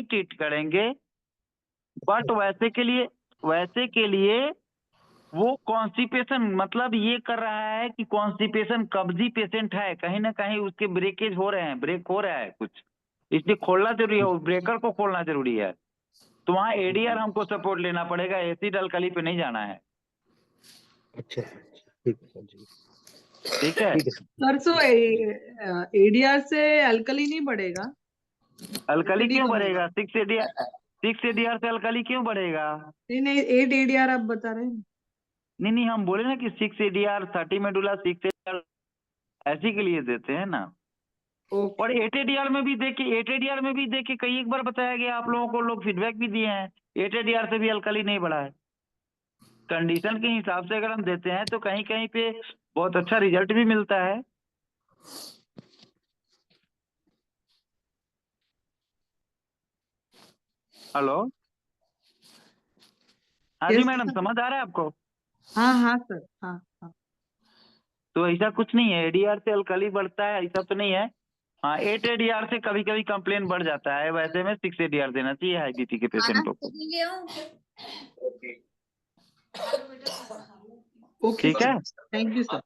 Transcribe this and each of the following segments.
Treat करेंगे, but वैसे के लिए वो कॉन्स्टिपेशन मतलब ये कर रहा है कि कॉन्स्टिपेशन कब्जी पेशेंट है, कहीं ना कहीं उसके ब्रेकेज हो रहे हैं, ब्रेक हो रहा है कुछ, इसलिए खोलना जरूरी है, उस ब्रेकर को खोलना जरूरी है। तो वहाँ एडीआर हमको सपोर्ट लेना पड़ेगा, एसिड अल्कली पे नहीं जाना है। अच्छा ठीक है सर जी, ठीक है सर। सो एडीआर से अल्कली नहीं बढ़ेगा? अल्कली क्यों कम बढ़ेगा? 6 ADR से अल्कली क्यों बढ़ेगा? नहीं 8 एडीआर आप बता रहे हैं। नहीं हम बोले ना कि 6 ADR 30 मेडुला 6 ADR ऐसी के लिए देते हैं ना। और 8 ADR में भी देखिए, 8 ADR में भी देखिए कई एक बार बताया गया आप लोगों को, लोग फीडबैक भी दिए हैं, 8 ADR से भी अल्कली नहीं बढ़ा है। कंडीशन के हिसाब से अगर हम देते हैं तो कहीं कहीं पे बहुत अच्छा रिजल्ट भी मिलता है। हेलो, हाँ जी मैडम, समझ आ रहा है आपको? हाँ सर, हाँ। तो ऐसा कुछ नहीं है एडीआर से अल्कली बढ़ता है ऐसा तो नहीं है। हाँ 8 ADR से कभी कभी कंप्लेन बढ़ जाता है, वैसे में 6 ADR देना चाहिए हाई बीपी के पेशेंटों को। ठीक है, thank you sir.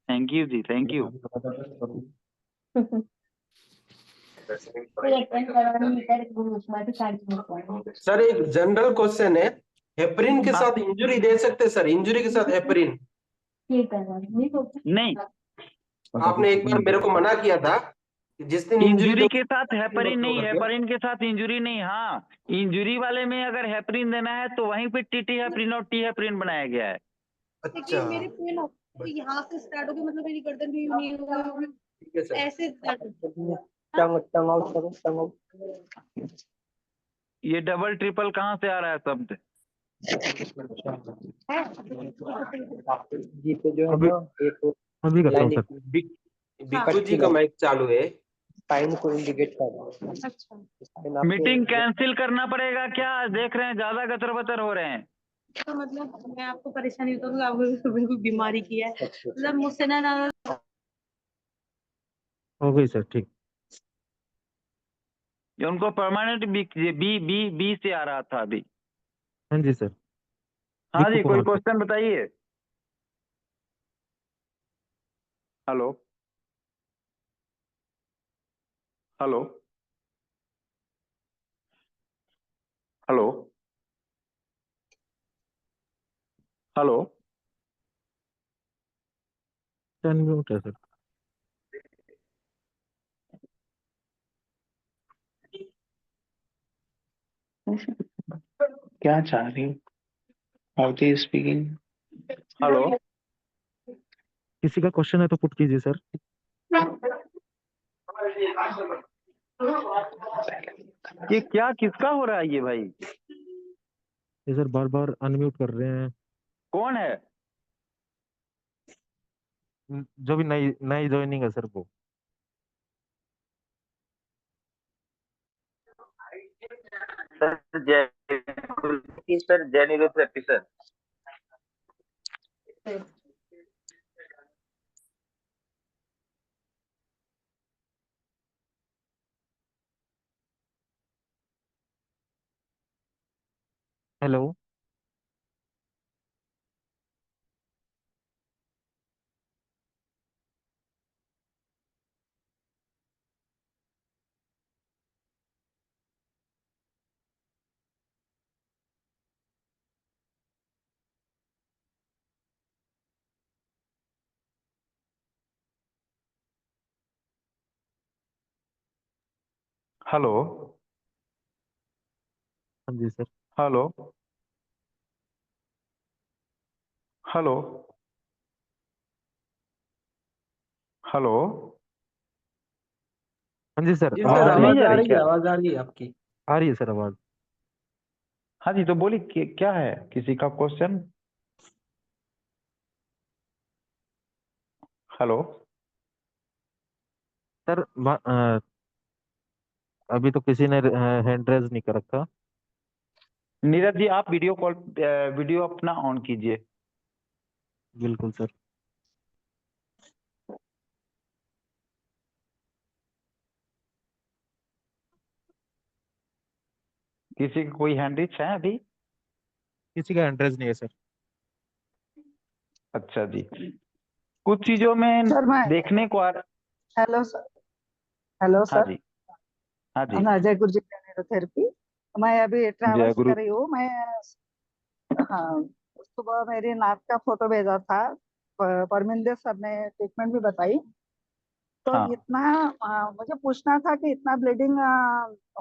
Thank you जी, थैंक यू। सर एक जनरल क्वेश्चन है, हेपरिन के साथ इंजुरी दे सकते सर? इंजुरी के साथ हेपरिन? नहीं, आपने एक बार मेरे को मना किया था कि जिस दिन इंजुरी के साथ हेपरिन नहीं, हेपरिन के साथ इंजुरी नहीं। हाँ इंजुरी वाले में अगर हेपरिन देना है तो वहीं पे टीटी हेपरिन और टी हेपरिन बनाया गया है। अच्छा मेरे पेन तो यहाँ से स्टार्ट हो गया, मतलब मेरी गर्दन भी नहीं हुआ, ठीक है सर। ऐसे स्टार्ट हो टंग आउट करो, टंग आउट। ये डबल ट्रिपल कहाँ से आ रहा है शब्द? जी पे जो है ना एक अभी करता हूँ सर। बिक्कू जी का माइक चालू है, टाइम को इंडिकेट कर रहा है। अच्छा, मीटिंग कैंसिल करना पड़ेगा क्या? देख रहे हैं ज्यादा गतर बतर हो रहे हैं। तो मतलब मैं आपको परेशानी करूँ, आपको बिल्कुल बीमारी की है, मतलब मुझसे ना हो गई सर, ठीक। ये उनको permanent B B B B से आ रहा था अभी। हाँ जी सर। हाँ दीपू जी, कोई कुमार सर। क्वेश्चन बताइए। Hello hello hello hello, unmute है सर। क्या चाह रही हो स्पीकिंग? हेलो, किसी का क्वेश्चन है तो पुट कीजिए सर। ये क्या किसका हो रहा है ये भाई? ये सर बार बार अनम्यूट कर रहे हैं। कौन है? जो भी नई नई ज्वाइनिंग है सर वो। सर जय सर जय सर। हेलो। हेलो हाँ जी सर। Hello hello hello. हाँ जी सर, जी आवाज सर, आ रही है। आवाज आ रही है, आवाज आ रही है आपकी। आ रही है सर आवाज। हाँ जी, तो बोलिए क्या है, किसी का क्वेश्चन? हेलो सर अभी तो किसी ने हैंड रेज नहीं कर रखा। नीरज जी, आप वीडियो अपना ऑन कीजिए। बिल्कुल सर। किसी की कोई हैंड रिच है अभी? किसी का एंट्रेंस नहीं है सर। अच्छा जी। कुछ चीजों में सर मैं देखने को हेलो सर। हेलो हाँ सर, जी, हाँ जी। मैं अजय गुर्जी थेरेपी। मैं अभी जय ट्रैवल्स गुरु। कर रही हूँ मैं। हाँ, सुबह मेरी नाक का फोटो भेजा था, परमिंदर सर ने ट्रीटमेंट भी बताई। तो हाँ, इतना मुझे पूछना था कि इतना ब्लीडिंग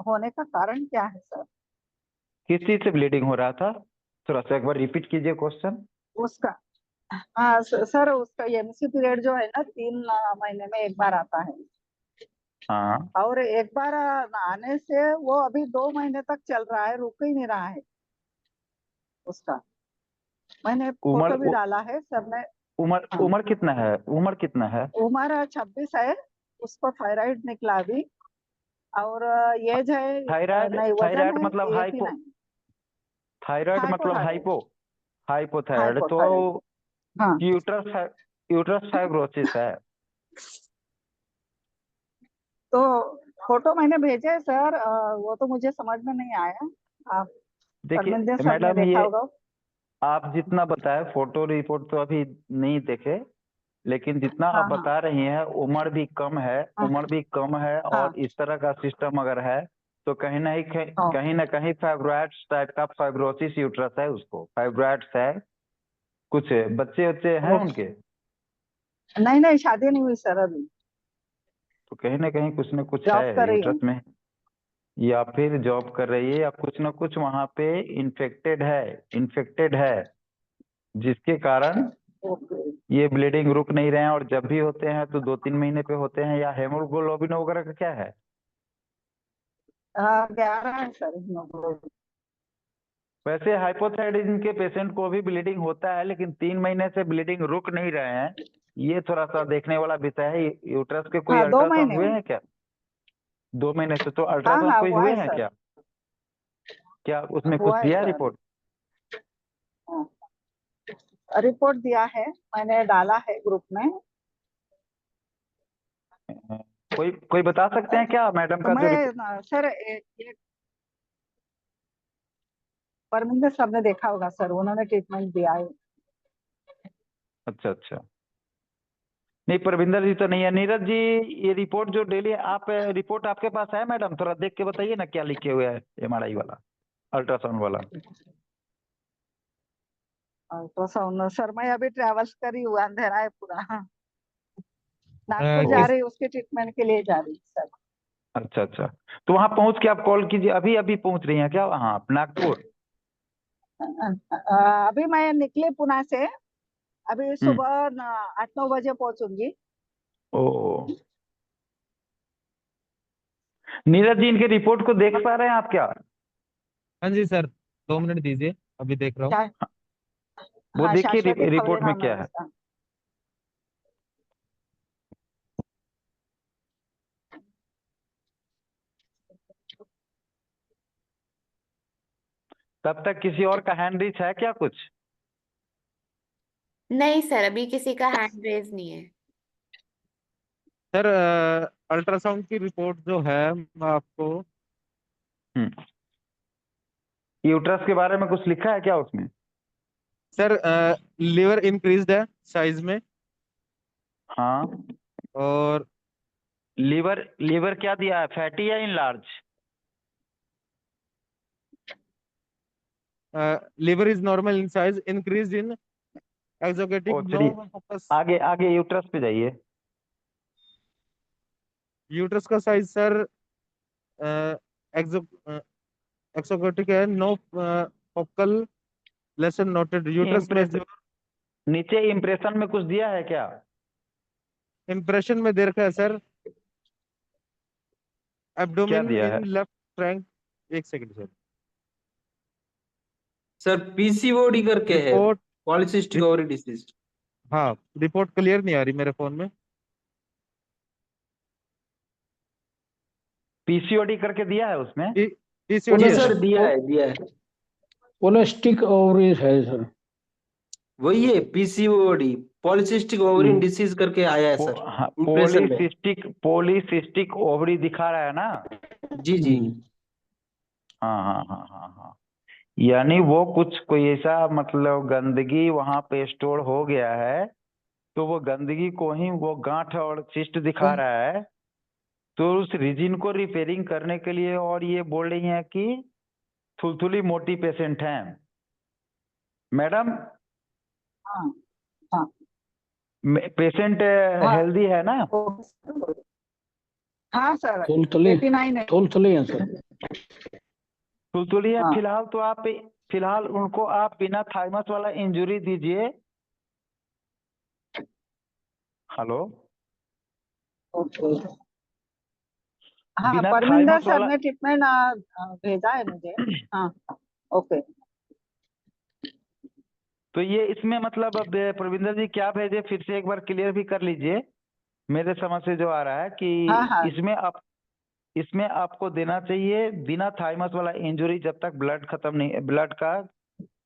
होने का कारण क्या है सर? किस चीज से ब्लीडिंग हो रहा था? थोड़ा सा एक बार रिपीट कीजिए क्वेश्चन। उसका हाँ सर, उसका एमसी पीरियड जो है ना 3 महीने में एक बार आता है। हाँ। और एक बार आने से वो अभी 2 महीने तक चल रहा है, रुक ही नहीं रहा है उसका। मैंने उम्र फोटो भी डाला है सबने। उम्र हाँ, उम्र कितना है? उम्र कितना है? उम्र 26 है। उसको थायराइड निकला अभी। और एज है थायराइड नहीं, वजन थायराइड है मतलब हाइपो 89। थायराइड मतलब हाइपोथायराइड। हाइपोथायराइड तो हाइपोथायराइड। हाँ। यूट्रस फाइब्रोसिस है। तो फोटो मैंने भेजे सर, वो तो मुझे समझ में नहीं आया। आप परमिंदर देखिए सर ने मैडम, देखा ये होगा। आप जितना बताए, फोटो रिपोर्ट तो अभी नहीं देखे, लेकिन जितना आप हाँ हाँ बता रही हैं उम्र भी कम है, हाँ उम्र भी कम है, हाँ और इस तरह का सिस्टम अगर है तो हाँ। कहीं ना कहीं फाइब्रोइड्स टाइप का फाइब्रोसिस यूट्रस है, उसको फाइब्रोइड्स है। कुछ बच्चे बच्चे हैं ओके। उनके? नहीं नहीं, शादी नहीं हुई सर अभी। तो कहीं ना कहीं कुछ ना कुछ जॉब है कर रही यूट्रस हूँ। में, या फिर जॉब कर रही है, या कुछ ना कुछ वहां पे इन्फेक्टेड है, जिसके कारण ओके। ये ब्लीडिंग रुक नहीं रहे हैं, और जब भी होते हैं तो 2-3 महीने पे होते हैं। या हेमोग्लोबिन वगैरह का क्या है? 11 है सर hemoglobin। वैसे हाइपोथायराइडिज्म के पेशेंट को भी ब्लीडिंग होता है, लेकिन 3 महीने से ब्लीडिंग रुक नहीं रहे हैं। ये थोड़ा सा देखने वाला विषय है। यूट्रस के कोई हाँ, दो अल्ट्रासाउंड महीने हुए हुए। हैं क्या? 2 महीने से तो हाँ अल्ट्रासाउंड हाँ, कोई हुआ हुए है हैं सर। क्या? क्या उसमें कुछ हुआ है दिया सर। रिपोर्ट? हाँ, रिपोर्ट दिया है, मैंने डाला है ग्रुप में। कोई कोई बता सकते हैं क्या मैडम तो का जो रिपोर्ट? मैं सर एक परमिंदर सर ने देखा होगा सर, उन्होंने ट्रीटमेंट दिया है। अच्छा अच्छा। नहीं, परविंदर जी तो नहीं है। नीरज जी, ये रिपोर्ट जो डेली आप रिपोर्ट आपके पास है मैडम? थोड़ा देख के बताइए ना क्या लिखे हुए है एमआरआई वाला, अल्ट्रासाउंड वाला। तो सर मैं अभी ट्रैवल्स कर रही हूँ, अंधेरा है पूरा। हाँ, नागपुर जा ओ, रही हूँ, उसके ट्रीटमेंट के लिए जा रही हूँ सर। अच्छा अच्छा। तो वहां पहुंच के आप कॉल कीजिए। अभी अभी पहुंच रही हैं क्या वहां आप नागपुर? अभी मैं निकली पुणे से, अभी हम्म। सुबह 8-9 बजे पहुंचूंगी। ओ, नीरज जी, इनके रिपोर्ट को देख पा रहे हैं आप क्या? हाँ जी सर, 2 मिनट दीजिए, अभी देख रहा हूँ। शा, वो हाँ, देखिए शाश्वती खवड़े रिपोर्ट में नाम है क्या है। उसका। तब तक किसी और का हैंड रीच है क्या कुछ? नहीं सर, अभी किसी का हैंड रेज नहीं है। सर अल्ट्रासाउंड की रिपोर्ट जो है मैं आपको। हम्म। यूट्रस के बारे में कुछ लिखा है क्या उसमें? सर लीवर इंक्रीज्ड है साइज में। हाँ। और लीवर लीवर क्या दिया है, फैटी या in large? Liver is normal in size, increase in एक्सोगेटिक ओ नो चलिए, फोकस। आगे आगे यूट्रस पे जाइए। यूट्रस का साइज सर एक्सो एक्सोगेटिक है, no focal lesion noted. Uterus में इम्प्रेस जो नीचे इम्प्रेशन में कुछ दिया है क्या? इम्प्रेशन में दे रखा है सर, क्या एब्डोमेन दिया है? In left flank. एक सेकंड सर। सर पीसीओडी करके है, रिपोर्ट पॉलिसिस्टिक ओवरी डिसीज। हाँ, रिपोर्ट क्लियर नहीं आ रही मेरे फोन में। पीसीओडी करके दिया है उसमें? पीसीओडी जी है सर, सर। दिया है दिया है। पोलिस्टिक ओवरीज है सर। वही है पीसीओडी, पॉलिसिस्टिक ओवरी डिसीज करके आया है सर हाँ, इंप्रेशन में। पॉलीसिस्टिक ओवरी दिखा रहा है ना? जी जी। हाँ हाँ हाँ हाँ हाँ, यानी वो कुछ कोई ऐसा मतलब गंदगी वहां पे स्टोर हो गया है, तो वो गंदगी को ही वो गांठ और सिस्ट दिखा रहा है। तो उस रीजन को रिपेयरिंग करने के लिए, और ये बोल रही हैं कि थुलथुली मोटी पेशेंट हैं मैडम। हाँ हाँ पेशेंट हाँ हेल्दी है ना? हाँ सर, थोलथली 89 है। थोलथली है सर। थुलथुली है हाँ फिलहाल, तो आप फिलहाल उनको आप बिना थाइमस वाला इंजरी दीजिए। Hello, okay. हाँ, बिना परमिंदर थाइमस सर वाला ने ट्रीटमेंट भेजा है मुझे। हाँ ओके। तो ये इसमें मतलब अब प्रविंदर जी क्या भेजे, फिर से एक बार क्लियर भी कर लीजिए। मेरे समझ से जो आ रहा है कि हाँ हाँ इसमें आपको देना चाहिए बिना थाइमस वाला इंजरी, जब तक ब्लड खत्म नहीं, ब्लड का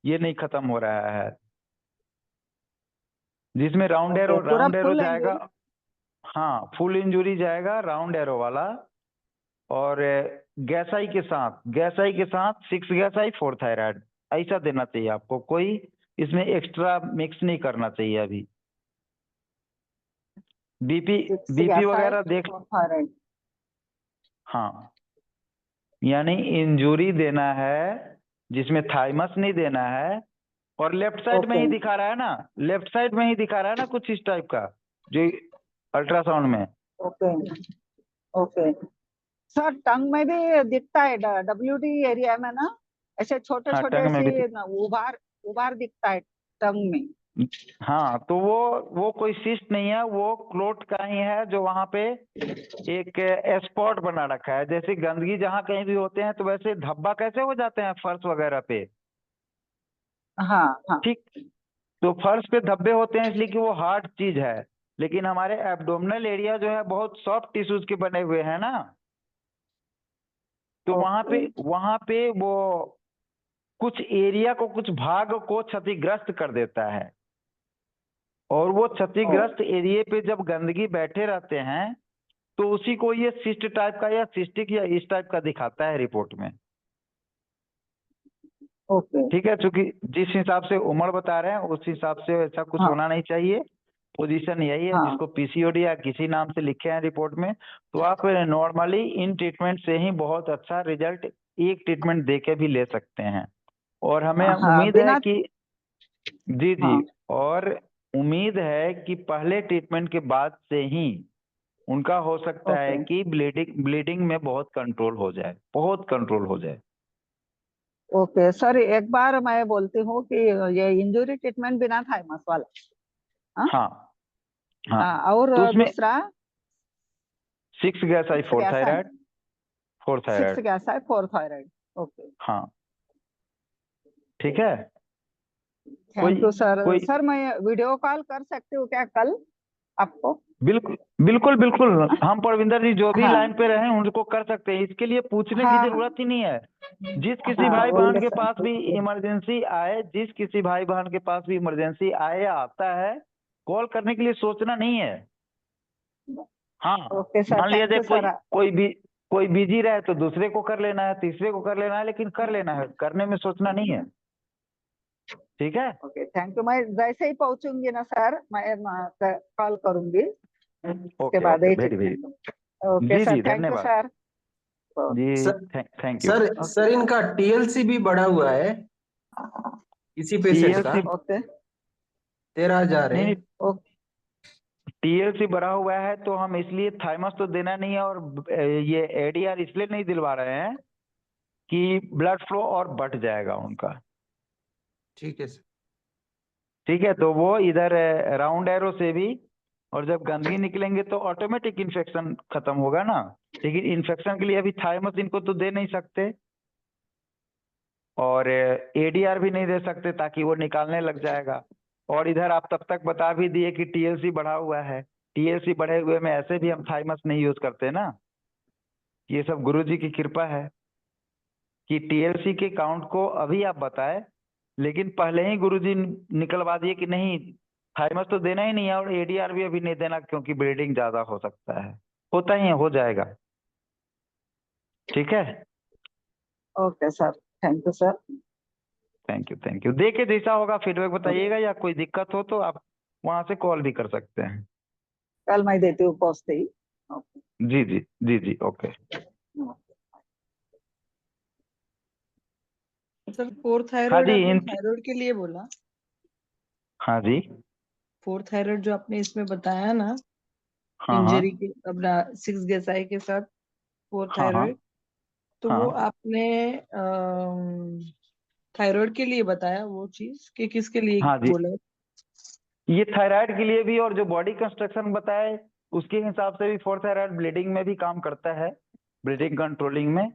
ये नहीं खत्म हो रहा है, जिसमें ओके, पूरा राउंड एरो फुल जाएगा। इंजरी। हाँ, फुल इंजरी जाएगा राउंड एरो वाला। और गैसाई के साथ 6 गैसाई 4 थायराइड, ऐसा देना चाहिए आपको। कोई इसमें एक्स्ट्रा मिक्स नहीं करना चाहिए अभी। बीपी 6 बीपी गैस है वगैरह देख, और थायराइड। हाँ, यानी इंजरी देना है जिसमें थाइमस नहीं देना है। और लेफ्ट साइड में ओके ही दिखा रहा है ना, लेफ्ट साइड में ही दिखा रहा है ना कुछ इस टाइप का, जो अल्ट्रासाउंड में। ओके ओके सर, टंग में भी दिखता है, WD एरिया में ना, ऐसे छोटे हाँ, छोटे टंग में भी सी उभार उभार दिखता है टंग में। हाँ, तो वो कोई सिस्ट नहीं है, वो क्लोट का ही है, जो वहां पे एक स्पॉट बना रखा है। जैसे गंदगी जहाँ कहीं भी होते हैं तो वैसे धब्बा कैसे हो जाते हैं फर्श वगैरह पे, हाँ हाँ ठीक। तो फर्श पे धब्बे होते हैं इसलिए कि वो हार्ड चीज है, लेकिन हमारे एब्डोमिनल एरिया जो है बहुत सॉफ्ट टिश्यूज के बने हुए हैं ना, तो ओके वहां पे वो कुछ एरिया को, कुछ भाग को क्षतिग्रस्त कर देता है। और वो क्षतिग्रस्त एरिया पे जब गंदगी बैठे रहते हैं तो उसी को ये सिस्ट टाइप का या सिस्टिक या इस टाइप का दिखाता है रिपोर्ट में। ओके ठीक है, क्योंकि जिस हिसाब से उम्र बता रहे हैं उस हिसाब से ऐसा कुछ हाँ होना नहीं चाहिए। पोजीशन यही है, हाँ जिसको पीसीओडी या किसी नाम से लिखे हैं रिपोर्ट में। तो आप नॉर्मली इन ट्रीटमेंट से ही बहुत अच्छा रिजल्ट एक ट्रीटमेंट दे के भी ले सकते हैं। और हमें हाँ उम्मीद है बिना। कि जी जी, हाँ और उम्मीद है कि पहले ट्रीटमेंट के बाद से ही उनका हो सकता है ओके कि ब्लीडिंग में बहुत कंट्रोल हो जाए, बहुत कंट्रोल हो जाए। ओके सर, एक बार मैं बोलती हूँ कि ये इंजुरी ट्रीटमेंट बिना थाइमस वाला। हाँ हाँ हाँ, और तो उसमें दूसरा 6 गैस आई 6 4 गैस है, थायराइड, 4 6 थायराइड। गैस है 4 थायराइड। ओके, हाँ, ठीक है। Thank you sir. कोई सर मैं वीडियो कॉल कर सकती हूँ क्या कल आपको? बिल्कुल बिल्कुल बिल्कुल, हम परविंदर जी जो भी हाँ लाइन पे रहे उनको कर सकते हैं, इसके लिए पूछने की हाँ जरूरत ही नहीं है। जिस किसी हाँ भाई बहन ओके के सर। पास भी इमरजेंसी आए, जिस किसी भाई बहन के पास भी इमरजेंसी आए या आता है, कॉल करने के लिए सोचना नहीं है। हाँ, ओके सर, मान लिया थैंक जाए यू सर। कोई बिजी रहे तो दूसरे को कर लेना है, तीसरे को कर लेना है, लेकिन कर लेना है, करने में सोचना नहीं है। ठीक है, ओके थैंक यू। मैं जैसे ही पहुंचूंगी ना सर, मैं कॉल करूंगी, उसके ओके बाद ओके, ही वेरी वेरी, ट्रीटमेंट। ओके जी सर, जी, थैंक यू धन्यवाद सर। जी, sir thank you. Sir sir इनका टीएलसी भी बढ़ा हुआ है इसी पेशेंट का, टीएलसी ओके 13,000 है। नहीं, ओके टीएलसी बढ़ा हुआ है तो हम इसलिए थाइमस तो देना नहीं है, और ये एडीआर इसलिए नहीं दिलवा रहे हैं कि ब्लड फ्लो और बढ़ जाएगा उनका। ठीक है सर। ठीक है, तो वो इधर राउंड एरो से भी, और जब गंदगी निकलेंगे तो ऑटोमेटिक इन्फेक्शन खत्म होगा ना। लेकिन इन्फेक्शन के लिए अभी थाइमस इनको तो दे नहीं सकते, और एडीआर भी नहीं दे सकते ताकि वो निकालने लग जाएगा। और इधर आप तब तक बता भी दिए कि टीएलसी बढ़ा हुआ है। टीएलसी बढ़े हुए में ऐसे भी हम थाइमस नहीं यूज करते ना, ये सब गुरुजी की कृपा है कि टीएलसी के काउंट को अभी आप बताए, लेकिन पहले ही गुरुजी निकलवा दिए कि नहीं, थाइमस तो देना ही नहीं है, और एडीआर भी अभी नहीं देना क्योंकि ब्लीडिंग ज्यादा हो सकता है। होता ही है, हो जाएगा। ठीक है, okay sir, thank you sir. Thank you. देखिए जैसा होगा फीडबैक बताइएगा, या कोई दिक्कत हो तो आप वहां से कॉल भी कर सकते हैं। कल मैं देती हूँ पहुँचते ही। ओके। जी जी जी जी, ओके। सर फोर हाँ थायराइड जी, आपने इन थायराइड के लिए बोला, हाँ जी, फोर थायराइड जो आपने इसमें बताया ना, हाँ हाँ इंजरी के अपना 6 गेसाई के साथ फोर हाँ हाँ थायराइड, तो वो हाँ। आपने थायराइड के लिए बताया वो चीज कि किसके लिए हाँ जी, बोला है? ये थायराइड के लिए भी, और जो बॉडी कंस्ट्रक्शन बताए उसके हिसाब से भी फोर थायराइड ब्लीडिंग में भी काम करता है, ब्लीडिंग कंट्रोलिंग में।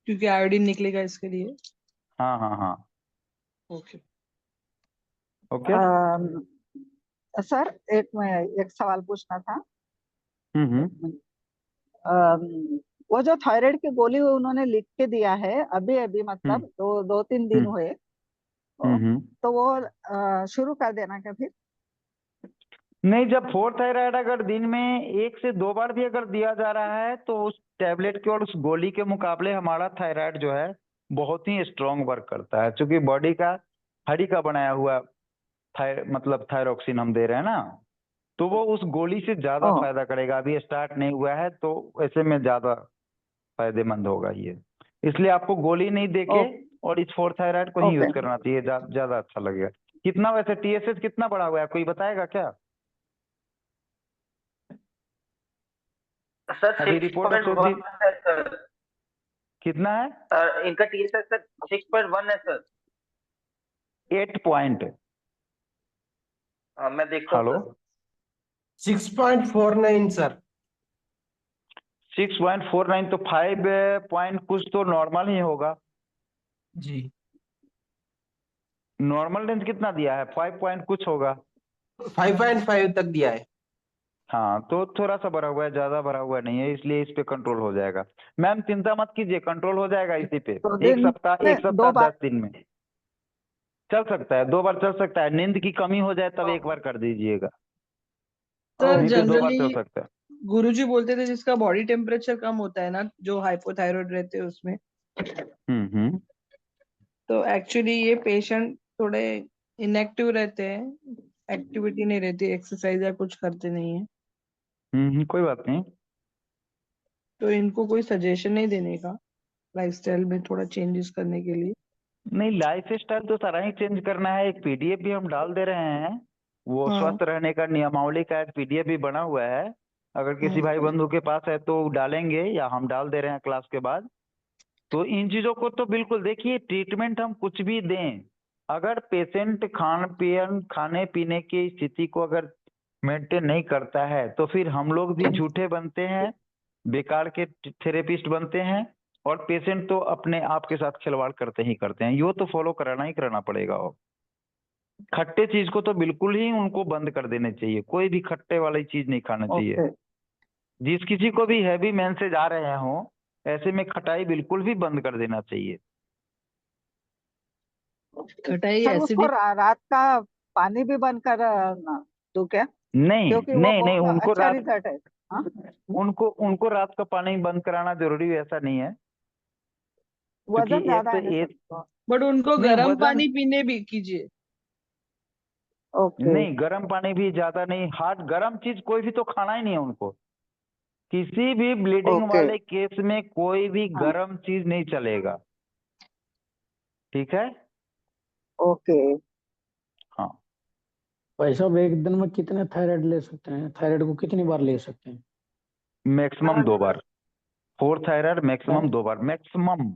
क्योंकि आयोडीन निकलेगा इसके लिए। हाँ हाँ हाँ, ओके। ओके। सर एक सवाल पूछना था। हम्म। वो जो थायराइड की गोली उन्होंने लिख के दिया है अभी अभी, मतलब हम्म दो तीन दिन हम्म हुए, हम्म। तो वो शुरू कर देना क्या फिर? नहीं, जब फोर थायराइड अगर दिन में 1 से 2 बार भी अगर दिया जा रहा है तो उस टैबलेट के और उस गोली के मुकाबले हमारा थायराइड जो है बहुत ही स्ट्रांग वर्क करता है, क्योंकि बॉडी का हड्डी का बनाया हुआ मतलब थायरोक्सिन हम दे रहे हैं ना, तो वो उस गोली से ज्यादा ओ, फायदा करेगा। अभी स्टार्ट नहीं हुआ है तो ऐसे में ज्यादा फायदेमंद होगा ये, इसलिए आपको गोली नहीं देके ओ, और इस फोर थायराइड को ही ओके। यूज करना चाहिए, ज्यादा अच्छा लगेगा। कितना वैसे टीएसएच कितना बढ़ा हुआ है, कोई बताएगा क्या? सर अभी रिपोर्ट 6.1 है सर। कितना है? सर इनका टीएसएच सर 6.1 है सर। 8 पॉइंट। हाँ मैं देखता हूँ हेलो, सर। 6.49 सर। 6.49 तो 5 पॉइंट कुछ तो नॉर्मल ही होगा। जी, नॉर्मल रेंज कितना दिया है? 5 पॉइंट कुछ होगा। 5.5 तक दिया है। हाँ, तो थोड़ा सा भरा हुआ है, ज्यादा भरा हुआ नहीं है, इसलिए इस पे कंट्रोल हो जाएगा। मैम चिंता मत कीजिए, कंट्रोल हो जाएगा इसी पे। तो एक दिन सप्ताह में एक दो सप्ताह बार? 10 दिन में चल सकता है, 2 बार चल सकता है। नींद की कमी हो जाए तब एक बार कर दीजिएगा, सर नहीं तो 2 बार चल जनरली सकता है। गुरुजी बोलते थे जिसका बॉडी टेम्परेचर कम होता है ना, जो हाइपोथायराइड रहते हैं उसमें, हम्म। तो एक्चुअली ये पेशेंट थोड़े इनएक्टिव रहते हैं, एक्टिविटी नहीं रहती, एक्सरसाइज या कुछ करते नहीं है, कोई बात नहीं। तो इनको कोई सजेशन नहीं देने का लाइफस्टाइल में थोड़ा चेंजेस करने के लिए? नहीं, लाइफ स्टाइल तो सारा ही चेंज करना है। एक पीडीएफ भी हम डाल दे रहे हैं, वो हाँ। स्वस्थ रहने का नियमावली का एक पीडीएफ भी बना हुआ है। अगर किसी हाँ। भाई बंधु के पास है तो डालेंगे, या हम डाल दे रहे हैं क्लास के बाद। तो इन चीजों को तो बिल्कुल देखिए, ट्रीटमेंट हम कुछ भी दें, अगर पेशेंट खाने पीने की स्थिति को अगर मेंटेन नहीं करता है तो फिर हम लोग भी झूठे बनते हैं, बेकार के थेरेपिस्ट बनते हैं, और पेशेंट तो अपने आप के साथ खिलवाड़ करते ही करते हैं। यो तो फॉलो कराना ही कराना पड़ेगा। और खट्टे चीज को तो बिल्कुल ही उनको बंद कर देने चाहिए, कोई भी खट्टे वाली चीज नहीं खाना चाहिए। ओके। जिस किसी को भी हैवी मेंसेज आ रहे हो, ऐसे में खटाई बिल्कुल भी बंद कर देना चाहिए। खटाई सर उसको एसिडिक। रात का पानी भी बंद कर दूं क्या? नहीं क्योंकि वो नहीं नहीं, बहुत उनको अच्छा रात रिजल्ट है। हाँ? उनको रात का पानी बंद कराना जरूरी ऐसा नहीं है, क्योंकि वजन एक ज्यादा तो है ना एक सर? बट उनको नहीं गर्म वजन पानी पीने भी कीजिए। ओके। नहीं, गर्म पानी भी ज्यादा नहीं, हार्ड गर्म चीज कोई भी तो खाना ही नहीं है उनको। किसी भी ब्लीडिंग ओके। वाले केस में कोई भी हाँ। गर्म चीज नहीं चलेगा, ठीक है? ओके। हाँ, भाई साहब एक दिन में कितने थायराइड ले सकते हैं? थायराइड को कितनी बार ले सकते हैं? मैक्सिमम 2 बार। फोर थायराइड मैक्सिमम हाँ, 2 बार, मैक्सिमम।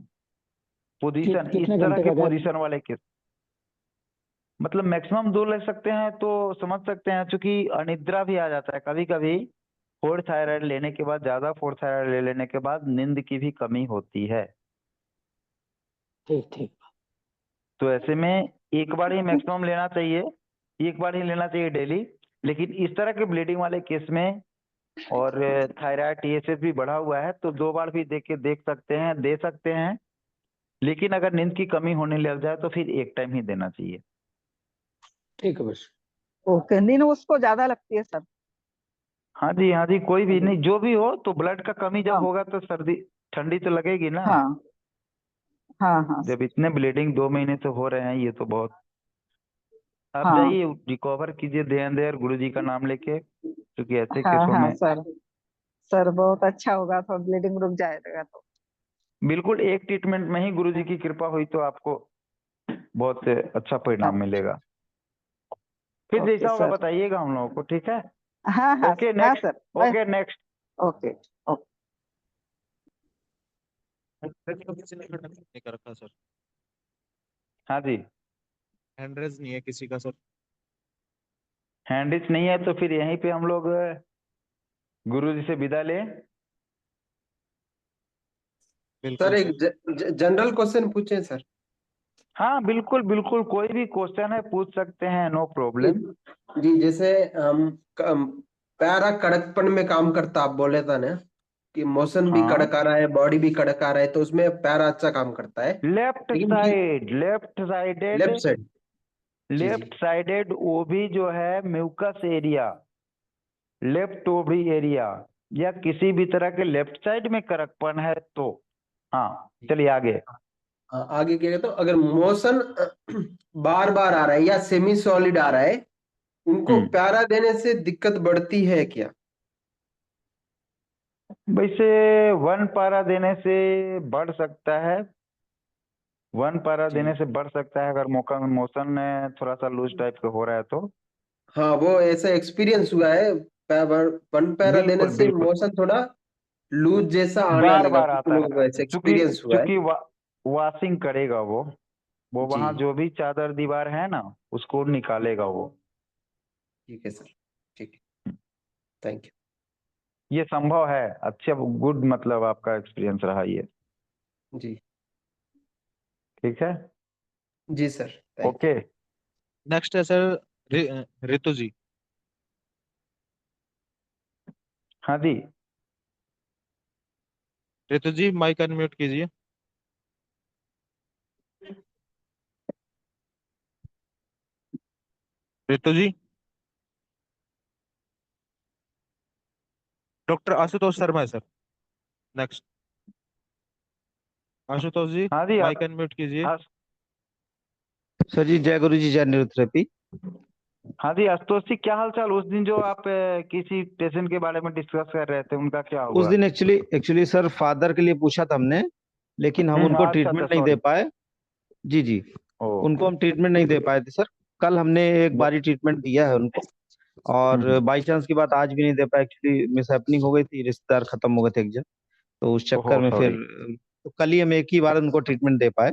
पोजीशन इस कितने तरह घंटे के का गैप? पोजीशन वाले केस मतलब मैक्सिमम 2 ले सकते हैं, तो समझ सकते हैं, क्योंकि अनिद्रा भी आ जाता है कभी कभी। फोर थायराइड लेने के बाद, ज्यादा फोर थायराइड ले लेने के बाद नींद की भी कमी होती है। ठीक ठीक। तो ऐसे में एक बार ही मैक्सिमम लेना चाहिए, एक बार ही लेना चाहिए डेली। लेकिन इस तरह के ब्लीडिंग वाले केस में, और थायराइड टीएसएच भी बढ़ा हुआ है, तो 2 बार भी देख सकते हैं, दे सकते हैं। लेकिन अगर नींद की कमी होने लग जाए तो फिर एक टाइम ही देना चाहिए। ठीक है बस। ओके, नींद उसको ज्यादा लगती है सर? हाँ जी हाँ जी, कोई भी नहीं, जो भी हो, तो ब्लड का कमी जब हाँ। होगा तो सर्दी ठंडी तो लगेगी ना। हाँ। हाँ हाँ जब इतने ब्लीडिंग 2 महीने से हो रहे हैं, ये तो बहुत। आप हाँ जाइए रिकवर कीजिए ध्यान दे, और गुरु जी का नाम लेके, क्योंकि ऐसे हाँ केसों हाँ में सर। सर बहुत अच्छा होगा, तो ब्लीडिंग रुक जाएगा तो। बिल्कुल एक ट्रीटमेंट में ही गुरु जी की कृपा हुई तो आपको बहुत अच्छा परिणाम हाँ मिलेगा। फिर ओके जैसा होगा सर। बताइएगा हम लोगों को, ठीक है? हाँ हाँ ओके हाँ नेक्स्ट। सर मैं। Okay next. Okay okay. नहीं कर रखा सर। हाँ जी। हैंडरेज नहीं है किसी का सर। हैंडिच नहीं है तो फिर यहीं पे हम लोग गुरु जी से विदा लें। सर बिल्कुल एक सर। जनरल क्वेश्चन पूछे सर। हाँ बिल्कुल बिल्कुल, कोई भी क्वेश्चन है पूछ सकते हैं, नो प्रॉब्लम। जी जैसे हम पैरा कड़कपन में काम करता, आप बोले था ना कि मोशन भी हाँ, कड़क आ रहा है, बॉडी भी कड़क आ रहा है, तो उसमें पैरा अच्छा काम करता है। लेफ्ट लेकिन side, left sided, left side. जी जी। लेफ्ट साइडेड वो भी जो है mucus area, left ovary area, या किसी भी तरह के लेफ्ट साइड में कड़कपन है तो। हाँ चलिए आगे। आगे क्या कहते हो, अगर मोशन बार बार आ रहा है या सेमी सॉलिड आ रहा है, उनको प्यारा देने से दिक्कत बढ़ती है क्या? वैसे 1 पारा देने से बढ़ सकता है, 1 पारा जी देने से बढ़ सकता है अगर मौका मोशन थोड़ा सा लूज टाइप का हो रहा है तो। हाँ, वो ऐसा एक्सपीरियंस हुआ है। 1 पैरा देने बिल्कुल से बिल्कुल, मोशन थोड़ा लूज जैसा आने बार लगा, बार कुछ आता लोगों को है, ऐसा चूंकि एक्सपीरियंस हुआ है। चूंकि वॉशिंग करेगा वो जी वहां जो भी चादर दीवार है ना, उसको निकालेगा वो। ठीक है सर, ठीक है, थैंक ये संभव है। अच्छा, गुड, मतलब आपका एक्सपीरियंस रहा ये। यू। जी ठीक है। जी सर, थैंक ओके। नेक्स्ट है सर ऋतु जी। हाँ जी। ऋतु जी माइक अनम्यूट कीजिए। ऋतु जी। डॉक्टर आशुतोष शर्मा है सर। नेक्स्ट। आशुतोष जी हाँ जी माइक अनम्यूट कीजिए। सर जी जय गुरु जी, जय निरुद्रपी। हाँ जी आशुतोष जी, क्या हाल चाल? उस दिन जो आप किसी पेशेंट के बारे में डिस्कस कर रहे थे, उनका क्या उस हुआ? दिन एक्चुअली एक्चुअली सर फादर के लिए पूछा था हमने, लेकिन हम उनको अच्छा अच्छा, ट्रीटमेंट नहीं दे सॉरी। पाए। जी जी। ओ। उनको हम ट्रीटमेंट नहीं दे पाए थे सर। कल हमने एक ब- बारी ट्रीटमेंट दिया है उनको, और बाई चांस की बात आज भी नहीं दे पाए। एक्चुअली मिस हैपनिंग हो गई थी, रिश्तेदार खत्म हो गए थे एक जन, तो उस चक्कर ओहो में फिर सॉरी। तो कल ही हम एक ही बार उनको ट्रीटमेंट दे पाए।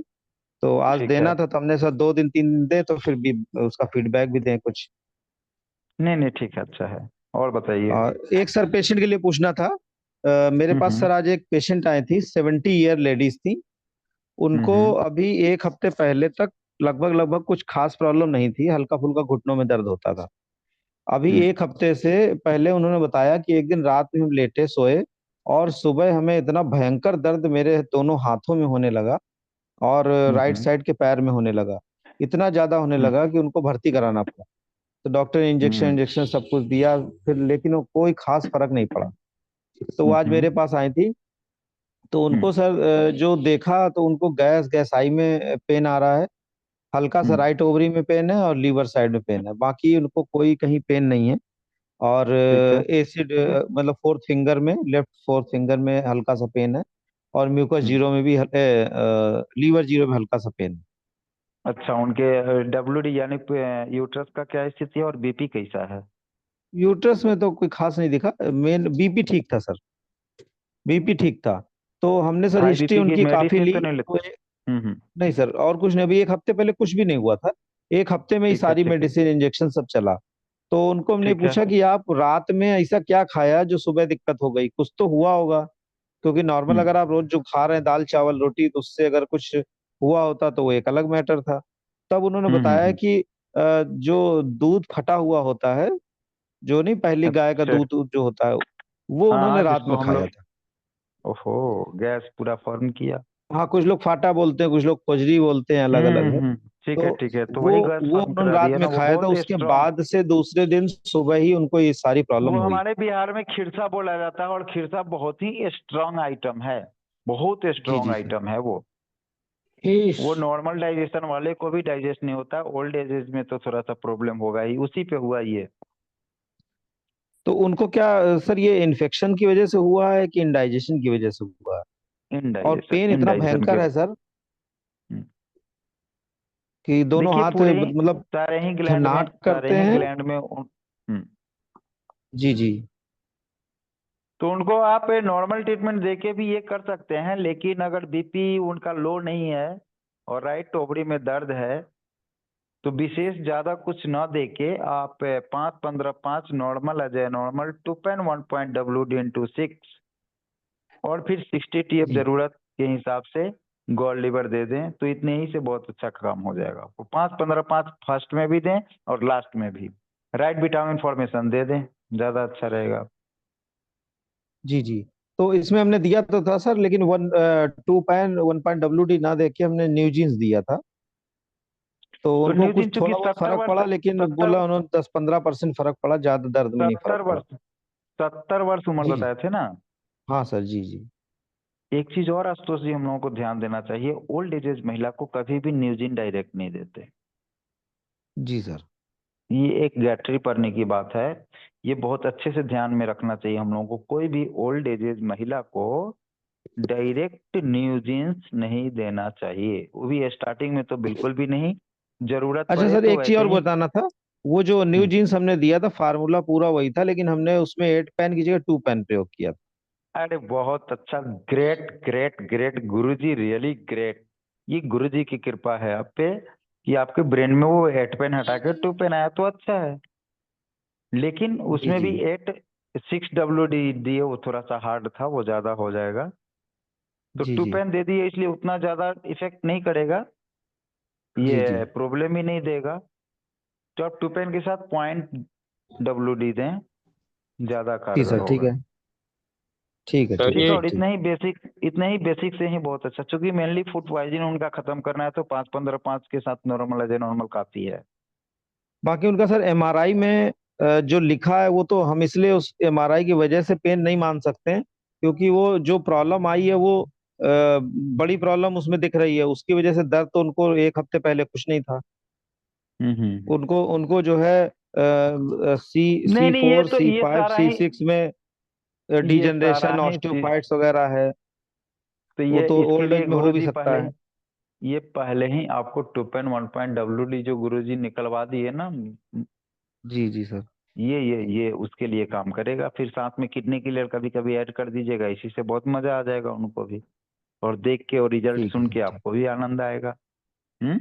तो आज ठीक है। देना था, तो हमने सर 2 दिन 3 दिन दे, तो फिर भी उसका फीडबैक भी दें कुछ। नहीं नहीं, ठीक है, अच्छा है। और बताइए। और एक सर पेशेंट के लिए पूछना था। मेरे पास हम्म। सर आज एक पेशेंट आई थी, 70 ईयर लेडीज थी। उनको हम्म। अभी एक हफ्ते पहले तक लगभग लगभग कुछ खास प्रॉब्लम नहीं थी, हल्का फुल्का घुटनों में दर्द होता था। अभी हम्म। एक हफ्ते से पहले उन्होंने बताया कि एक दिन रात में हम लेटे सोए, और सुबह हमें इतना भयंकर दर्द मेरे दोनों हाथों में होने लगा, और राइट हम्म। साइड के पैर में होने लगा। इतना ज्यादा होने हम्म। लगा कि उनको भर्ती कराना पड़ा। तो डॉक्टर ने इंजेक्शन हम्म। इंजेक्शन सब कुछ दिया, फिर लेकिन वो कोई खास फर्क नहीं पड़ा। तो वो आज हम्म। मेरे पास आई थी। तो हम्म। उनको सर जो देखा, तो उनको गैसाई में पेन आ रहा है, हल्का सा हम्म। राइट ओवरी में पेन है, और लीवर साइड में पेन है, बाकी उनको कोई कहीं पेन नहीं है। और ठीक है। एसिड मतलब फोर्थ फिंगर में, लेफ्ट फोर्थ फिंगर में हल्का सा पेन है, और म्यूकस हम्म। जीरो में भी लीवर जीरो में हल्का सा पेन है। अच्छा, उनके WD यानी यूट्रस का क्या स्थिति है, और BP कैसा है? यूट्रस में तो कोई खास नहीं दिखा, मेन बीपी ठीक था सर, बीपी ठीक था। तो हमने सर हाई हिस्ट्री BP की उनकी काफी मेडिसिन ली। तो नहीं तो लेते? हम्म। नहीं सर, और कुछ नहीं, अभी एक हफ्ते पहले कुछ भी नहीं हुआ था, एक हफ्ते में ही ठीक है सारी ठीक है। मेडिसिन इंजेक्शन सब चला। तो उनको हमने ठीक है। पूछा कि आप रात में ऐसा क्या खाया जो सुबह दिक्कत हो गई, कुछ तो हुआ होगा। क्योंकि नॉर्मल हम्म। अगर आप रोज जो खा रहे हैं दाल चावल रोटी, तो उससे अगर कुछ हुआ होता तो वो एक अलग मैटर था। तब उन्होंने बताया हम्म। कि जो दूध फटा हुआ होता है, जो नहीं पहली गाय का अच्छा। दूध दूध जो होता है, वो हाँ उन्होंने हाँ, रात जिसको में हम खाया लोग, था। ओहो, गैस पूरा फॉर्म किया। हाँ, कुछ लोग फाटा बोलते हैं, कुछ लोग खोजरी बोलते हैं, अलग अलग है। ठीक तो है ठीक है, तो वो वही गैस वो फॉर्म उन्होंने करा रात दिया ना, में वो खाया था, बहुत उसके स्ट्रांग। बाद से दूसरे दिन सुबह ही उनको ये सारी प्रॉब्लम वो हुई। हमारे बिहार में खिरसा बोला जाता है, और खिरसा बहुत ही स्ट्रांग आइटम है, बहुत जी स्ट्रांग जी सर। आइटम है वो। वो नॉर्मल डाइजेशन वाले को भी डाइजेस्ट नहीं होता, ओल्ड एजेज में तो थोड़ा सा प्रॉब्लम होगा ही, उसी पे हुआ ये। तो उनको क्या सर ये इन्फेक्शन की वजह से हुआ है कि इंडाइजेशन की वजह से हुआ है? और पेन इतना इंडाइजेशन भयंकर के है सर कि दोनों देखिए हाथ पूरे ही मतलब सारे ही ग्लैंड में, झन्नाट सारे करते ही हैं। ग्लैंड में जी जी। तो उनको आप नॉर्मल ट्रीटमेंट देके भी ये कर सकते हैं, लेकिन अगर बीपी उनका लो नहीं है और राइट ओवरी में दर्द है तो विशेष ज्यादा कुछ न देके आप 5-15-5 नॉर्मल अजय नॉर्मल 2.1 इंटू 6 और फिर 60 टीएफ जी जरूरत के हिसाब से गॉल लीवर दे दें, तो इतने ही से बहुत अच्छा काम हो जाएगा आपको। 5-15-5 फर्स्ट में भी दें और लास्ट में भी राइट विटामिन फॉर्मेशन दे दें, ज्यादा अच्छा रहेगा। जी जी। तो इसमें हमने दिया तो था सर, लेकिन 1.1 ना देके हमने न्यूजीन्स दिया था, तो तो उनको कुछ न्यूजीन चूंकि थोड़ा बहुत फर्क पड़ा, लेकिन बोला उन्होंने 10-15% फर्क पड़ा, ज्यादा दर्द में नहीं फर्क पड़ा। 70 वर्ष उम्र जी जी। बताए थे ना। हाँ सर, जी जी। एक चीज और आशुतोष जी हम लोगों को ध्यान देना चाहिए, ओल्ड एजेज महिला को कभी भी न्यूजीन डायरेक्ट नहीं देते। जी सर। ये एक गैट्री पड़ने की बात है, ये बहुत अच्छे से ध्यान में रखना चाहिए हम लोगों को। कोई भी ओल्ड एजेज महिला को डायरेक्ट न्यूजीन्स नहीं देना चाहिए, वो भी स्टार्टिंग में तो बिल्कुल भी नहीं, जरूरत अच्छा पड़े सर, तो एक चीज वैसे और ही। बताना था। वो जो न्यू जीन्स हमने दिया था, फार्मूला पूरा वही था, लेकिन हमने उसमें 8 पेन की जगह 2 पेन प्रयोग किया था। अरे बहुत अच्छा, ग्रेट ग्रेट ग्रेट गुरुजी, रियली ग्रेट। ये गुरुजी की कृपा है आप पे कि आपके ब्रेन में वो 8 पेन हटा के 2 पेन आया, तो अच्छा है। लेकिन जी उसमें जी। भी 6 WD दिए, वो थोड़ा सा हार्ड था, वो ज्यादा हो जाएगा। तो जी 2 जी। पेन दे दिए, इसलिए उतना ज्यादा इफेक्ट नहीं करेगा, जी जी। ये प्रॉब्लम ही नहीं देगा। तो आप 2 पेन के साथ .WD दें, ज्यादा जी कारगर सर, ठीक होगा। है। ठीक है, सर ठीक ठीक है है, ये और ठीक। इतने ही बेसिक से ही बहुत अच्छा, क्योंकि मेनली फूड पॉइजन उनका खत्म करना है, तो 5-15-5 के साथ नॉर्मल अजय नॉर्मल काफी है। बाकी उनका सर एमआरआई में जो लिखा है, वो तो हम इसलिए उस एमआरआई की वजह से पेन नहीं मान सकते हैं, क्योंकि वो जो प्रॉब्लम आई है वो बड़ी प्रॉब्लम उसमें दिख रही है। उसकी वजह से दर्द तो उनको 1 हफ्ते पहले कुछ नहीं था। उनको उनको जो है सी नहीं नहीं, फोर सी ये फाइव सारा सी ही, सिक्स में ये सारा डिजनरेशन ही चीज, ऑस्टियोफाइट्स वगैरह है। तो वो ये तो इसके ओल्ड लिए एज में हो भी गुरुजी सकता पहले है। ये पहले ही आपको 2.1 जो गुरुजी निकलवा दिए ना, जी जी सर। ये उसके लिए काम करेगा। फिर साथ में किडनी क्लियर कभी कभी ऐड कर दीजिएगा, इसी से बहुत मजा आ जाएगा उनको भी, और देख के और रिजल्ट ठीक है सुन सर, के ठीक। आपको भी आनंद आएगा। हम्म।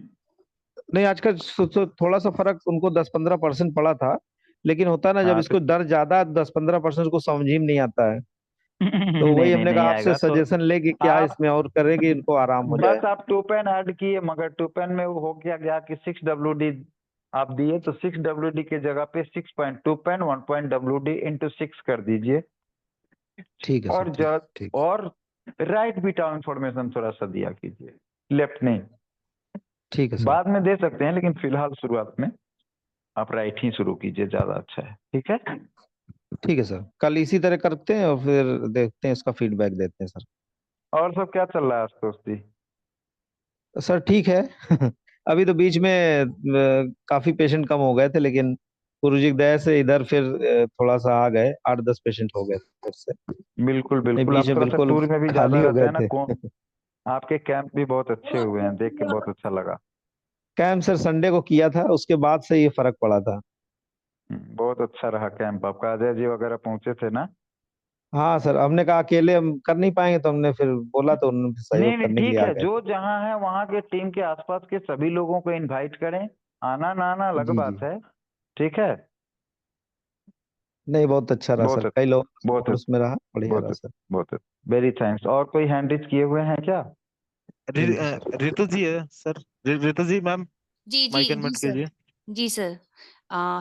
नहीं, आजकल थोड़ा सा फर्क उनको 10-15% पड़ा था, लेकिन होता है ना, जब हाँ तो इसको दर्द ज्यादा 10-15% को समझ ही नहीं आता है। तो नहीं वही नहीं हमने नहीं कहा आपसे आएगा तो सजेशन ले कि क्या आप इसमें और करें कि इनको आराम हो जाए। बस आप 2 पेन ऐड किए, मगर 2 पेन में वो हो गया कि 6 WD आप दिए, तो 6 WD के जगह पे 6.2 पेन 1.WD इंटू 6 कर दीजिए। ठीक है सर, और ठीक ठीक। और राइट विटामिन फॉर्मेशन थोड़ा सा दिया कीजिए, लेफ्ट नहीं। ठीक है सर। बाद में दे सकते हैं, लेकिन फिलहाल शुरुआत में आप राइट ही शुरू कीजिए, ज्यादा अच्छा है। ठीक है, ठीक है सर, कल इसी तरह करते हैं और फिर देखते हैं, इसका फीडबैक देते हैं सर। और सब क्या चल रहा है आशुतोष जी? सर ठीक है। अभी तो बीच में काफी पेशेंट कम हो गए थे, लेकिन गुरुजी की दया से इधर फिर थोड़ा सा आ गए, 8-10 पेशेंट हो गए थे फिर से। बिल्कुल नहीं, बिल्कुल, बीच आप में थोड़ा सा बिल्कुल टूर में भी ज्यादा खाली हो रहते गए हैं ना, थे। कौन आपके कैंप भी बहुत अच्छे हुए हैं, देख के बहुत अच्छा लगा। कैंप सर संडे को किया था, उसके बाद से ये फर्क पड़ा था। बहुत अच्छा रहा कैंप आपका, अजय जी वगैरह पहुंचे थे ना? हाँ सर, हमने कहा अकेले हम कर नहीं पाएंगे, तो हमने फिर बोला, तो उन्होंने फिर नहीं सहयोग नहीं करने के लिए ठीक आ है, गए जो थे। जहाँ है वहाँ के टीम के आसपास के सभी लोगों को इनवाइट करें, आना ना आना अलग जी जी। बात है। ठीक है, नहीं, बहुत अच्छा रहा बहुत सर, कई लोगों का बहुत सपोर्ट उसमें रहा, बढ़िया रहा बहुत सर। बहुत वेरी थैंक्स। और कोई हैंड रिच किए हुए हैं क्या? नहीं नहीं सर। रितु जी है सर, रितु जी मैम, जी जी माइक जी अनम्यूट सर। कीजिए। जी सर।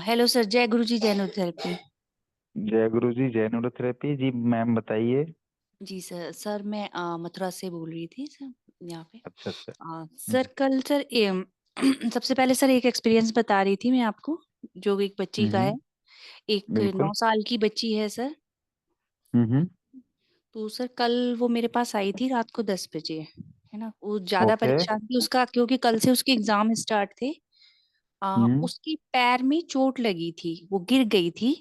हेलो सर, जय गुरु जी, जय थेरेपी। जय गुरु जी, जय न्यूरोथेरेपी जी। मैम बताइए। जी सर। सर मैं मथुरा से बोल रही थी सर, यहाँ पे। अच्छा अच्छा। सर कल सर सबसे पहले सर एक एक्सपीरियंस बता रही थी मैं आपको, जो एक बच्ची का है। एक बिल्कुल। 9 साल की बच्ची है सर। हम्म। तो सर कल वो मेरे पास आई थी रात को 10 बजे। है ना। वो ज्यादा ओके। परेशान थी उसका, क्योंकि कल से उसके एग्जाम स्टार्ट थे। हम्म उसके पैर में चोट लगी थी, वो गिर गई थी।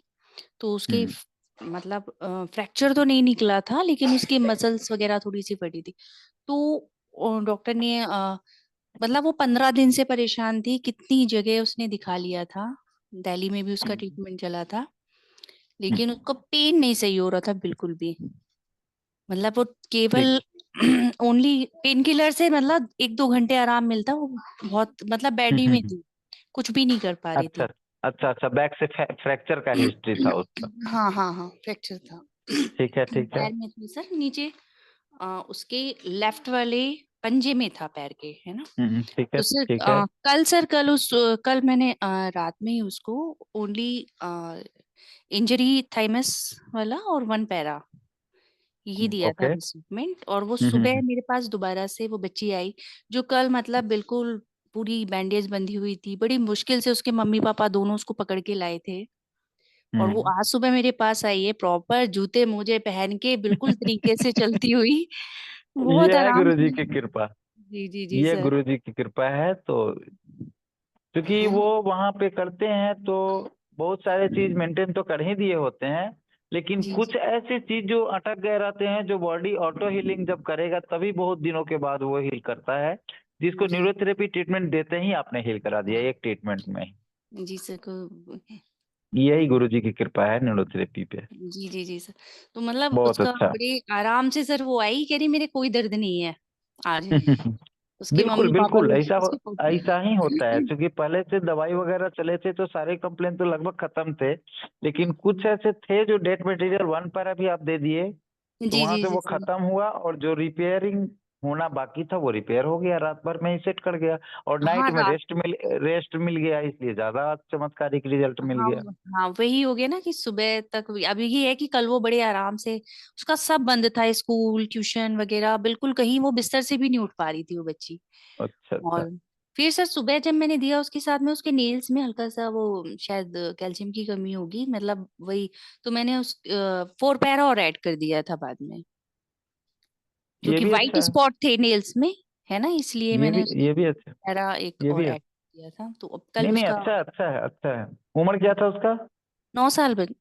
तो उसके हम्म मतलब फ्रैक्चर तो नहीं निकला था, लेकिन उसकी मसल्स वगैरह थोड़ी सी फटी थी। तो डॉक्टर ने मतलब वो 15 दिन से परेशान थी, कितनी जगह उसने दिखा लिया था, दिल्ली में भी उसका ट्रीटमेंट चला था, लेकिन उसको पेन नहीं सही हो रहा था बिल्कुल भी। मतलब वो केवल ओनली पेन किलर से मतलब 1-2 घंटे आराम मिलता, वो बहुत मतलब बेड ही में हम्म। थी, कुछ भी नहीं कर पा रही अच्छा थी। अच्छा अच्छा, बैक से फ्रैक्चर का हिस्ट्री था उसका। हाँ हाँ हाँ, फ्रैक्चर था। ठीक है ठीक है। पैर में था सर, नीचे उसके लेफ्ट वाले पंजे में था पैर के, है ना। ठीक है तो सर ठीक है। कल मैंने रात में ही उसको ओनली इंजरी थाइमस वाला और 1 पैरा यही दिया था ओके। ट्रीटमेंट। और वो सुबह मेरे पास दोबारा से वो बच्ची आई, जो कल मतलब बिल्कुल पूरी बैंडेज बंधी हुई थी, बड़ी मुश्किल से उसके मम्मी पापा दोनों उसको पकड़ के लाए थे। और वो आज सुबह मेरे पास आई है प्रॉपर जूते मोजे पहन के, बिल्कुल तरीके से चलती हुई, बहुत ये है आराम गुरु जी से। की कृपा। जी जी जी ये सर। गुरु जी की कृपा है। तो क्योंकि है वो ना। वहां पे करते हैं तो बहुत सारे चीज मेंटेन तो कर ही दिए होते हैं, लेकिन जी कुछ ऐसी चीज जो अटक गए रहते हैं, जो बॉडी ऑटो हीलिंग जब करेगा तभी बहुत दिनों के बाद वो हील करता है, जिसको जी न्यूरोथेरेपी ट्रीटमेंट देते ही आपने हील करा दिया एक ट्रीटमेंट में। जी सर को। यही गुरु जी की कृपा है न्यूरोथेरेपी पे। जी जी जी सर। तो मतलब बहुत उसका अच्छा। बड़े आराम से सर वो आई, कह रही मेरे कोई दर्द नहीं है आज। उसके बिल्कुल मम्मी पापा बिल्कुल, भी ऐसा उसके ऐसा ही होता है, पापा। क्योंकि पहले से दवाई वगैरह चले थे तो सारे कंप्लेन तो लगभग खत्म थे, लेकिन कुछ ऐसे थे जो डेट मटेरियल 1 पर अभी आप दे दिए, तो जी वहां जी से जी वो सर। खत्म हुआ, और जो रिपेयरिंग होना बाकी था वो रिपेयर हो गया, रात भर में ही सेट कर गया, और नाइट हाँ में रात। रेस्ट मिल गया, इसलिए ज्यादा चमत्कारिक रिजल्ट मिल हाँ गया। हाँ, वही हो गया ना कि सुबह तक अभी ये है कि कल वो बड़े आराम से, उसका सब बंद था, स्कूल ट्यूशन वगैरह बिल्कुल, कहीं वो बिस्तर से भी नहीं उठ पा रही थी वो बच्ची। अच्छा अच्छा। और फिर सर सुबह जब मैंने दिया उसके साथ में, उसके नेल्स में हल्का सा वो शायद कैल्शियम की कमी होगी, मतलब वही। तो मैंने उस 4 पैरा और ऐड कर दिया था बाद में, ये क्योंकि भी वाइट अच्छा है। स्पॉट थे नेल्स में, है ना, इसलिए मैंने उसके ये भी अच्छा। पैरा एक ये और भी ऐड अच्छा। किया था। तो अब नहीं कल नहीं, उसका अच्छा है अच्छा है अच्छा है। उम्र क्या था उसका? 9 साल बन।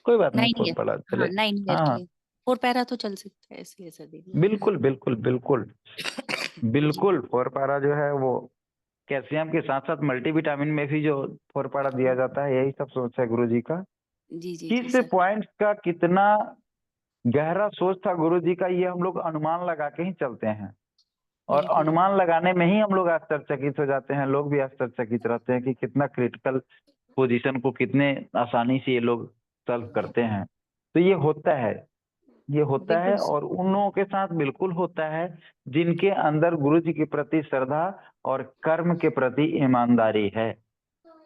कोई बात नहीं, 9 फोन ईयर। पड़ा हाँ चले। 9 ईयर हाँ की हाँ, है। 4 पैरा तो चल सकता है, इसलिए सर दे दिया। बिल्कुल बिल्कुल बिल्कुल। जी बिल्कुल फोरपारा जो है वो कैल्शियम के साथ साथ मल्टीविटामिन में भी जो फोरपारा दिया जाता है, यही सब सोच है गुरु जी का। जी जी जी किस सर। पॉइंट का कितना गहरा सोच था गुरु जी का, ये हम लोग अनुमान लगा के ही चलते हैं, और बिल्कुल। अनुमान लगाने में ही हम लोग आश्चर्यचकित हो जाते हैं, लोग भी आश्चर्यचकित रहते हैं कि कितना क्रिटिकल पोजीशन को कितने आसानी से ये लोग सॉल्व करते हैं। तो ये होता बिल्कुल है, और उन लोगों के साथ बिल्कुल होता है जिनके अंदर गुरु जी के प्रति श्रद्धा और कर्म के प्रति ईमानदारी है।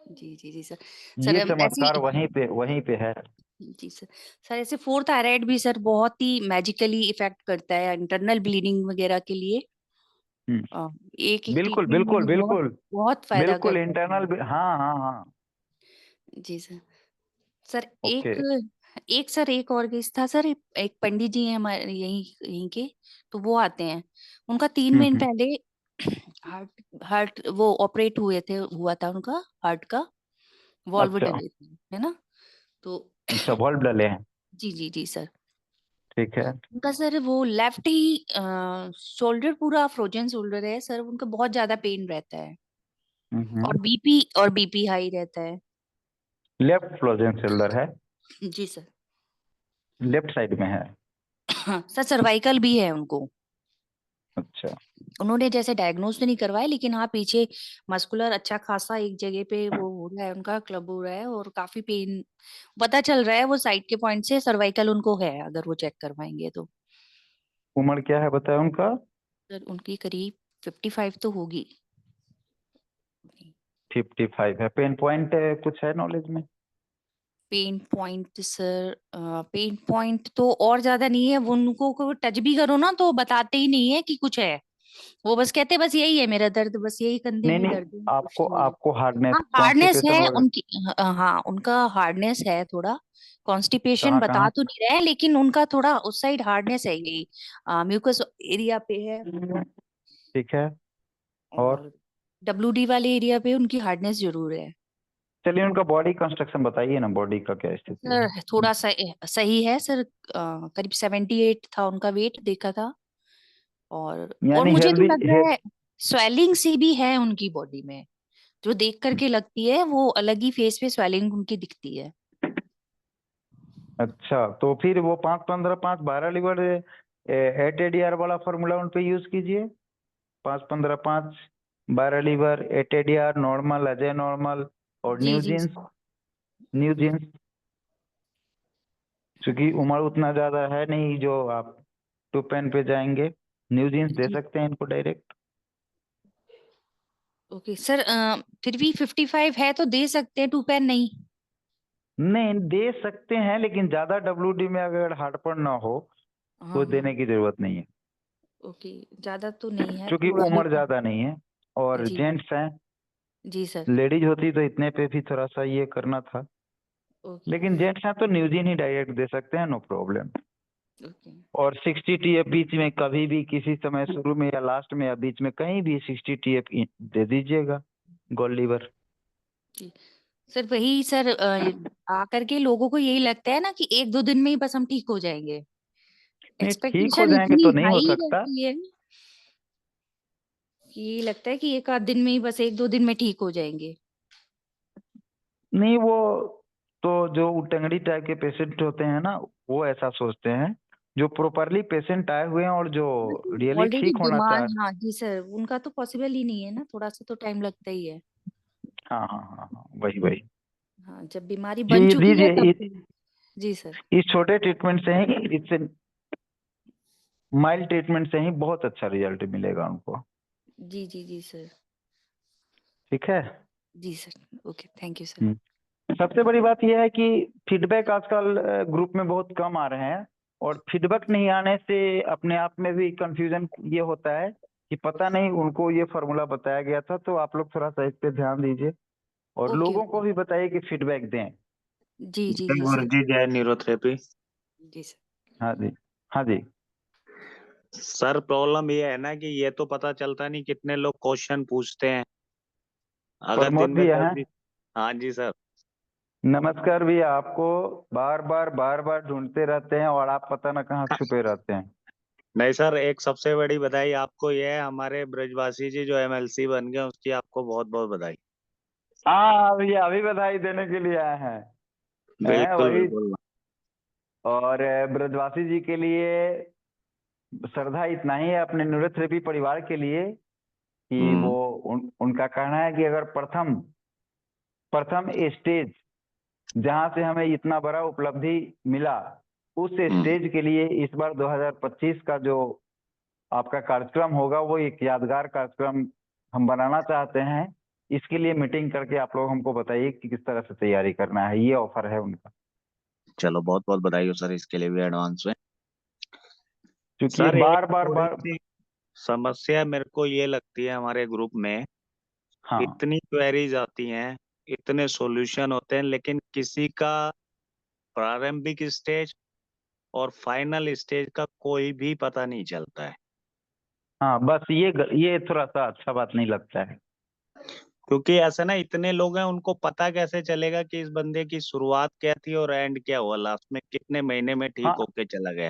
जी जी जी सर। ये ऐसे चमत्कार वहीं पे है। जी सर। सर ऐसे 4 थायराइड भी सर बहुत ही मैजिकली इफेक्ट करता है इंटरनल ब्लीडिंग वगैरह के लिए। हम्म, एक एक बिल्कुल ट्रीटमेंट बिल्कुल में बहुत बिल्कुल। बहुत फायदा बिल्कुल करता है। इंटरनल, हाँ हाँ हाँ। जी सर। Sir okay. एक और केस था सर, एक पंडित जी हैं हमारे यहीं यहीं के, तो वो आते हैं। उनका 3 महीने हम्म। पहले हार्ट हार्ट वो ऑपरेट हुआ था उनका, हार्ट का वॉल्व अच्छा डले थे, है ना। तो अच्छा, वॉल्व डले हैं। जी जी जी सर। ठीक है। उनका सर वो लेफ्ट ही शोल्डर पूरा फ्रोजन शोल्डर है सर, उनका बहुत ज्यादा पेन रहता है। और बीपी हाई रहता है। लेफ्ट फ्लोजन शोल्डर है, जी सर। लेफ्ट साइड में है। सर सर्वाइकल भी है उनको। अच्छा। उन्होंने जैसे डायग्नोज तो नहीं करवाया, लेकिन हाँ पीछे मस्कुलर अच्छा खासा एक जगह पे वो हो रहा है, उनका क्लब हो रहा है, और काफी पेन पता चल रहा है, वो साइड के पॉइंट से सर्वाइकल उनको है, अगर वो चेक करवाएंगे तो। उम्र क्या है बताया उनका? सर उनकी करीब 55 तो होगी। 55 है। पेन पॉइंट कुछ है नॉलेज में? Pain point sir, pain point तो और ज्यादा नहीं है, वो उनको को टच भी करो ना तो बताते ही नहीं है कि कुछ है। वो बस कहते बस यही है मेरा दर्द, बस यही कंधे नहीं में नहीं, दर्द है, कुछ आपको नहीं है। आपको हार्डनेस हाँ हार्डनेस कॉन्स्टिपेशन है वगैरह उनकी, हाँ उनका हार्डनेस है थोड़ा, कॉन्स्टिपेशन कहाँ बता कहाँ? तो नहीं रहे, लेकिन उनका थोड़ा उस साइड हार्डनेस है, यही म्यूकस एरिया पे है, ठीक है। और और WD वाले एरिया पे उनकी हार्डनेस जरूर है। चलिए उनका बॉडी कंस्ट्रक्शन बताइए ना, बॉडी का क्या स्थिति है? सर थोड़ा सा सही है सर, करीब 78 था उनका वेट देखा था, और यानी मुझे तो हेल्दी लग रहा है स्वेलिंग सी भी है उनकी बॉडी में, जो देख करके लगती है, वो अलग ही फेस पे स्वेलिंग उनकी दिखती है। अच्छा, तो फिर वो 5-15-5-12 लीवर 8 ADR वाला फॉर्मूला उन पे यूज कीजिए। 5-15-5-12 liver 8 ADR normal, Ajay normal और जी जी न्यू जीन्स, क्योंकि उम्र उतना ज्यादा है नहीं जो आप 2 पेन पे जाएंगे। न्यू जीन्स दे जी। सकते हैं इनको डायरेक्ट। ओके सर, फिर भी 55 है तो दे सकते हैं, 2 पेन नहीं? नहीं दे सकते हैं, लेकिन ज्यादा WD में अगर हार्डपन ना हो तो हाँ हाँ। देने की जरूरत नहीं है, ओके, ज्यादा तो नहीं है, क्योंकि थोड़ा उम्र हल्का। ज्यादा नहीं है। और जी जेंट्स हैं, जी सर। लेडीज होती तो इतने पे भी थोड़ा सा ये करना था, ओके लेकिन जेंट्स हैं तो न्यूजीन ही डायरेक्ट दे सकते हैं, नो प्रॉब्लम। ओके। और 60 TF बीच में कभी भी किसी समय शुरू में या लास्ट में या बीच में कहीं भी 60 TF दे दीजिएगा गोल लीवर। जी सर, वही सर, आकर के लोगों को यही लगता है ना कि 1-2 दिन में ही बस हम ठीक हो जाएंगे, नहीं ठीक हो एक्सपेक्टेशन जाएंगे इतनी तो नहीं हो हाई सकता। रहती है कि ये लगता है कि 1 आध दिन में ही, बस 1-2 दिन में ठीक हो जाएंगे। नहीं वो तो जो उटंगड़ी टाइप के पेशेंट होते हैं ना, वो ऐसा सोचते हैं। जो प्रॉपरली पेशेंट आए हुए हैं और जो रियली ऑलरेडी ठीक होना बीमार, चाह, हाँ जी सर, उनका तो पॉसिबल ही नहीं है ना, थोड़ा सा तो टाइम लगता ही है। हाँ हाँ हाँ हाँ, वही वही। हाँ, जब बीमारी बन जी चुकी है दीजिए तब तो। जी सर। इस छोटे ट्रीटमेंट से ही, इससे माइल्ड ट्रीटमेंट से ही बहुत अच्छा रिजल्ट मिलेगा उनको। जी जी जी सर। ठीक है। जी sir, okay, thank you sir. सबसे बड़ी बात यह है कि फीडबैक आजकल ग्रुप में बहुत कम आ रहे हैं, और फीडबैक नहीं आने से अपने आप में भी कंफ्यूजन ये होता है कि पता नहीं उनको ये फॉर्मूला बताया गया था। तो आप लोग थोड़ा सा इस पे ध्यान दीजिए और ओके लोगों को ओके। भी बताइए कि फीडबैक दें। जी जी जी सर। गुरुजी जय न्यूरोथेरेपी। जी सर। हाँ जी, हाँ जी। सर प्रॉब्लम ये है ना कि ये तो पता चलता नहीं कितने लोग क्वेश्चन पूछते हैं, अगर प्रमोद दिन में भैया 10 हैं, भी। हाँ जी सर। नमस्कार भैया। आपको बार बार ढूंढते रहते हैं और आप पता ना कहाँ छुपे रहते हैं। नहीं सर, एक सबसे बड़ी बधाई आपको ये है, हमारे ब्रजवासी जी जो MLC बन गए उसकी आपको बहुत बहुत बधाई। हाँ भैया, अभी बधाई देने के लिए आए हैं। बिल्कुल वही। बिल्कुल। और ब्रजवासी जी के लिए श्रद्धा इतना ही है अपने न्यूरोथेरेपी परिवार के लिए कि वो उनका कहना है कि अगर प्रथम प्रथम स्टेज जहां से हमें इतना बड़ा उपलब्धि मिला, उस स्टेज के लिए इस बार 2025 का जो आपका कार्यक्रम होगा वो एक यादगार कार्यक्रम हम बनाना चाहते हैं। इसके लिए मीटिंग करके आप लोग हमको बताइए कि किस तरह से तैयारी करना है। ये ऑफर है उनका, चलो बहुत बहुत बधाई हो सर, इसके लिए भी एडवांस में। क्योंकि सर एक बार बार थोड़ी बार। सी समस्या मेरे को ये लगती है हमारे ग्रुप में, हाँ इतनी क्वेरीज आती हैं, इतने सॉल्यूशन होते हैं, लेकिन किसी का प्रारंभिक स्टेज और फाइनल स्टेज का कोई भी पता नहीं चलता है। हाँ, बस ये थोड़ा सा अच्छा बात नहीं लगता है। क्योंकि ऐसा ना इतने लोग हैं, उनको पता कैसे चलेगा कि इस बंदे की शुरुआत क्या थी और एंड क्या हुआ, लास्ट में कितने महीने में ठीक हाँ, होके चला गया।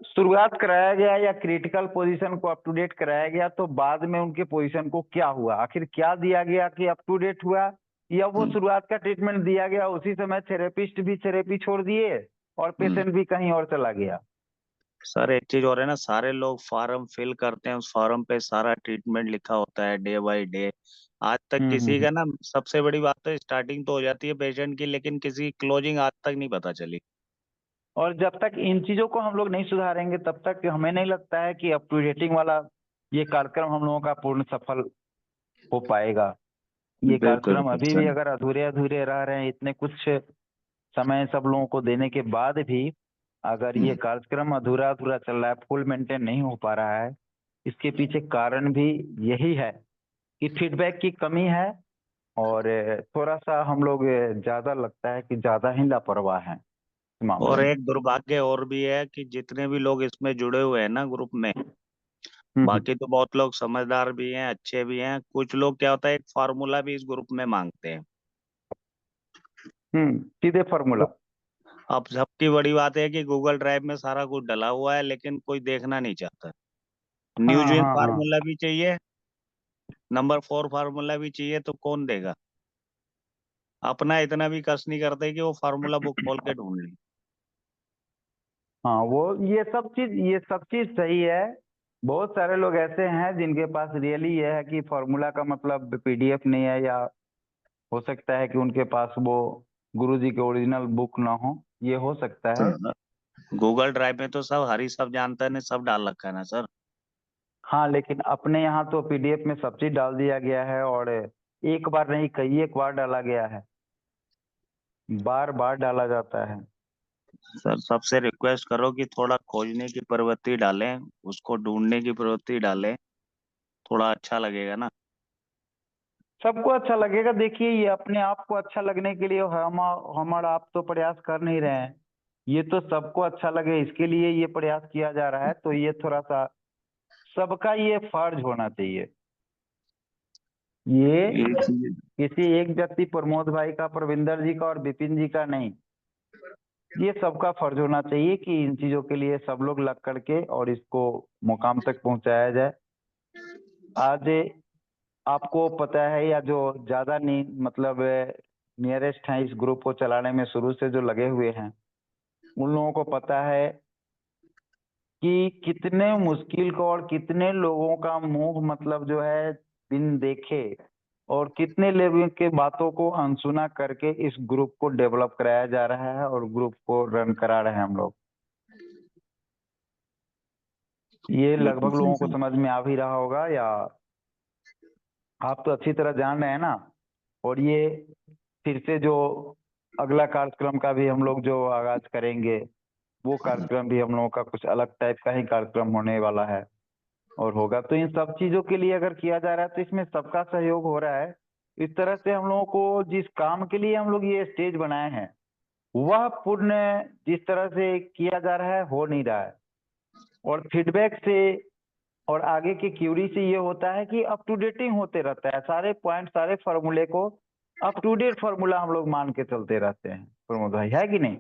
शुरुआत कराया गया या क्रिटिकल पोजीशन को अप टू डेट कराया गया, तो बाद में उनके पोजीशन को क्या हुआ, आखिर क्या दिया गया कि अप टू डेट हुआ, या वो शुरुआत का ट्रीटमेंट दिया गया उसी समय थेरेपिस्ट भी थेरेपी छोड़ दिए और पेशेंट भी कहीं और चला गया। सर एक चीज और है ना, सारे लोग फॉर्म फिल करते हैं, उस फॉर्म पे सारा ट्रीटमेंट लिखा होता है डे बाय डे। आज तक किसी हम्म। का ना, सबसे बड़ी बात तो स्टार्टिंग तो हो जाती है पेशेंट की, लेकिन किसी की क्लोजिंग आज तक नहीं पता चली। और जब तक इन चीजों को हम लोग नहीं सुधारेंगे तब तक हमें नहीं लगता है कि अप टू डेटिंग वाला ये कार्यक्रम हम लोगों का पूर्ण सफल हो पाएगा। ये बिल्कुल कार्यक्रम बिल्कुल अभी भी सर। अगर अधूरे अधूरे रह रहे हैं, इतने कुछ समय सब लोगों को देने के बाद भी अगर ये कार्यक्रम अधूरा अधूरा चल रहा है, फुल मेंटेन नहीं हो पा रहा है, इसके पीछे कारण भी यही है कि फीडबैक की कमी है और थोड़ा सा हम लोग ज्यादा लगता है कि ज्यादा ही लापरवाह हैं इस मामले और में। एक दुर्भाग्य और भी है कि जितने भी लोग इसमें जुड़े हुए हैं ना ग्रुप में, बाकी तो बहुत लोग समझदार भी हैं, अच्छे भी हैं। कुछ लोग क्या होता है, एक फार्मूला भी इस ग्रुप में मांगते हैं। सीधे फार्मूला। अब सबकी बड़ी बात है कि गूगल ड्राइव में सारा कुछ डला हुआ है, लेकिन कोई देखना नहीं चाहता। न्यूज हाँ विन हाँ हाँ। फार्मूला भी चाहिए, नंबर 4 फार्मूला भी चाहिए, तो कौन देगा? अपना इतना भी कष्ट नहीं करते कि वो फार्मूला बुक खोल के ढूंढ ले। हाँ वो ये सब चीज सही है। बहुत सारे लोग ऐसे हैं जिनके पास रियली ये है कि फॉर्मूला का मतलब पीडीएफ नहीं है, या हो सकता है कि उनके पास वो गुरुजी के ओरिजिनल बुक ना हो, ये हो सकता है। गूगल ड्राइव में तो सब हरी सब जानता है ने सब डाल रखा है ना सर। हाँ लेकिन अपने यहाँ तो पीडीएफ में सब चीज डाल दिया गया है, और एक बार नहीं कई एक बार डाला गया है, बार बार डाला जाता है। सर सबसे रिक्वेस्ट करो कि थोड़ा खोजने की प्रवृत्ति डालें, उसको ढूंढने की प्रवृत्ति डालें, थोड़ा अच्छा लगेगा ना। सबको अच्छा लगेगा। देखिए ये अपने आप को अच्छा लगने के लिए हमारा आप तो प्रयास कर नहीं रहे हैं, ये तो सबको अच्छा लगे इसके लिए ये प्रयास किया जा रहा है। तो ये थोड़ा सा सबका ये फर्ज होना चाहिए। ये किसी एक व्यक्ति प्रमोद भाई का, परविंदर जी का और विपिन जी का नहीं, ये सबका फर्ज होना चाहिए कि इन चीजों के लिए सब लोग लग करके और इसको मुकाम तक पहुंचाया जाए। आज आपको पता है, या जो ज्यादा नहीं मतलब नियरेस्ट हैं इस ग्रुप को चलाने में शुरू से जो लगे हुए हैं, उन लोगों को पता है कि कितने मुश्किल को और कितने लोगों का मुंह मतलब जो है बिन देखे और कितने लोगों के बातों को अनसुना करके इस ग्रुप को डेवलप कराया जा रहा है और ग्रुप को रन करा रहे हैं हम लोग। ये लगभग लोगों को समझ में आ भी रहा होगा, या आप तो अच्छी तरह जान रहे हैं ना। और ये फिर से जो अगला कार्यक्रम का भी हम लोग जो आगाज करेंगे, वो कार्यक्रम भी हम लोगों का कुछ अलग टाइप का ही कार्यक्रम होने वाला है और होगा। तो इन सब चीजों के लिए अगर किया जा रहा है तो इसमें सबका सहयोग हो रहा है। इस तरह से हम लोगों को जिस काम के लिए हम लोग ये स्टेज बनाए हैं, वह पूर्ण जिस तरह से किया जा रहा है हो नहीं रहा है। और फीडबैक से और आगे की क्यूरी से ये होता है कि अप टू डेटिंग होते रहता है, सारे पॉइंट सारे फॉर्मूले को अप टू डेट फॉर्मूला हम लोग मान के चलते रहते हैं। प्रमोद भाई है कि नहीं?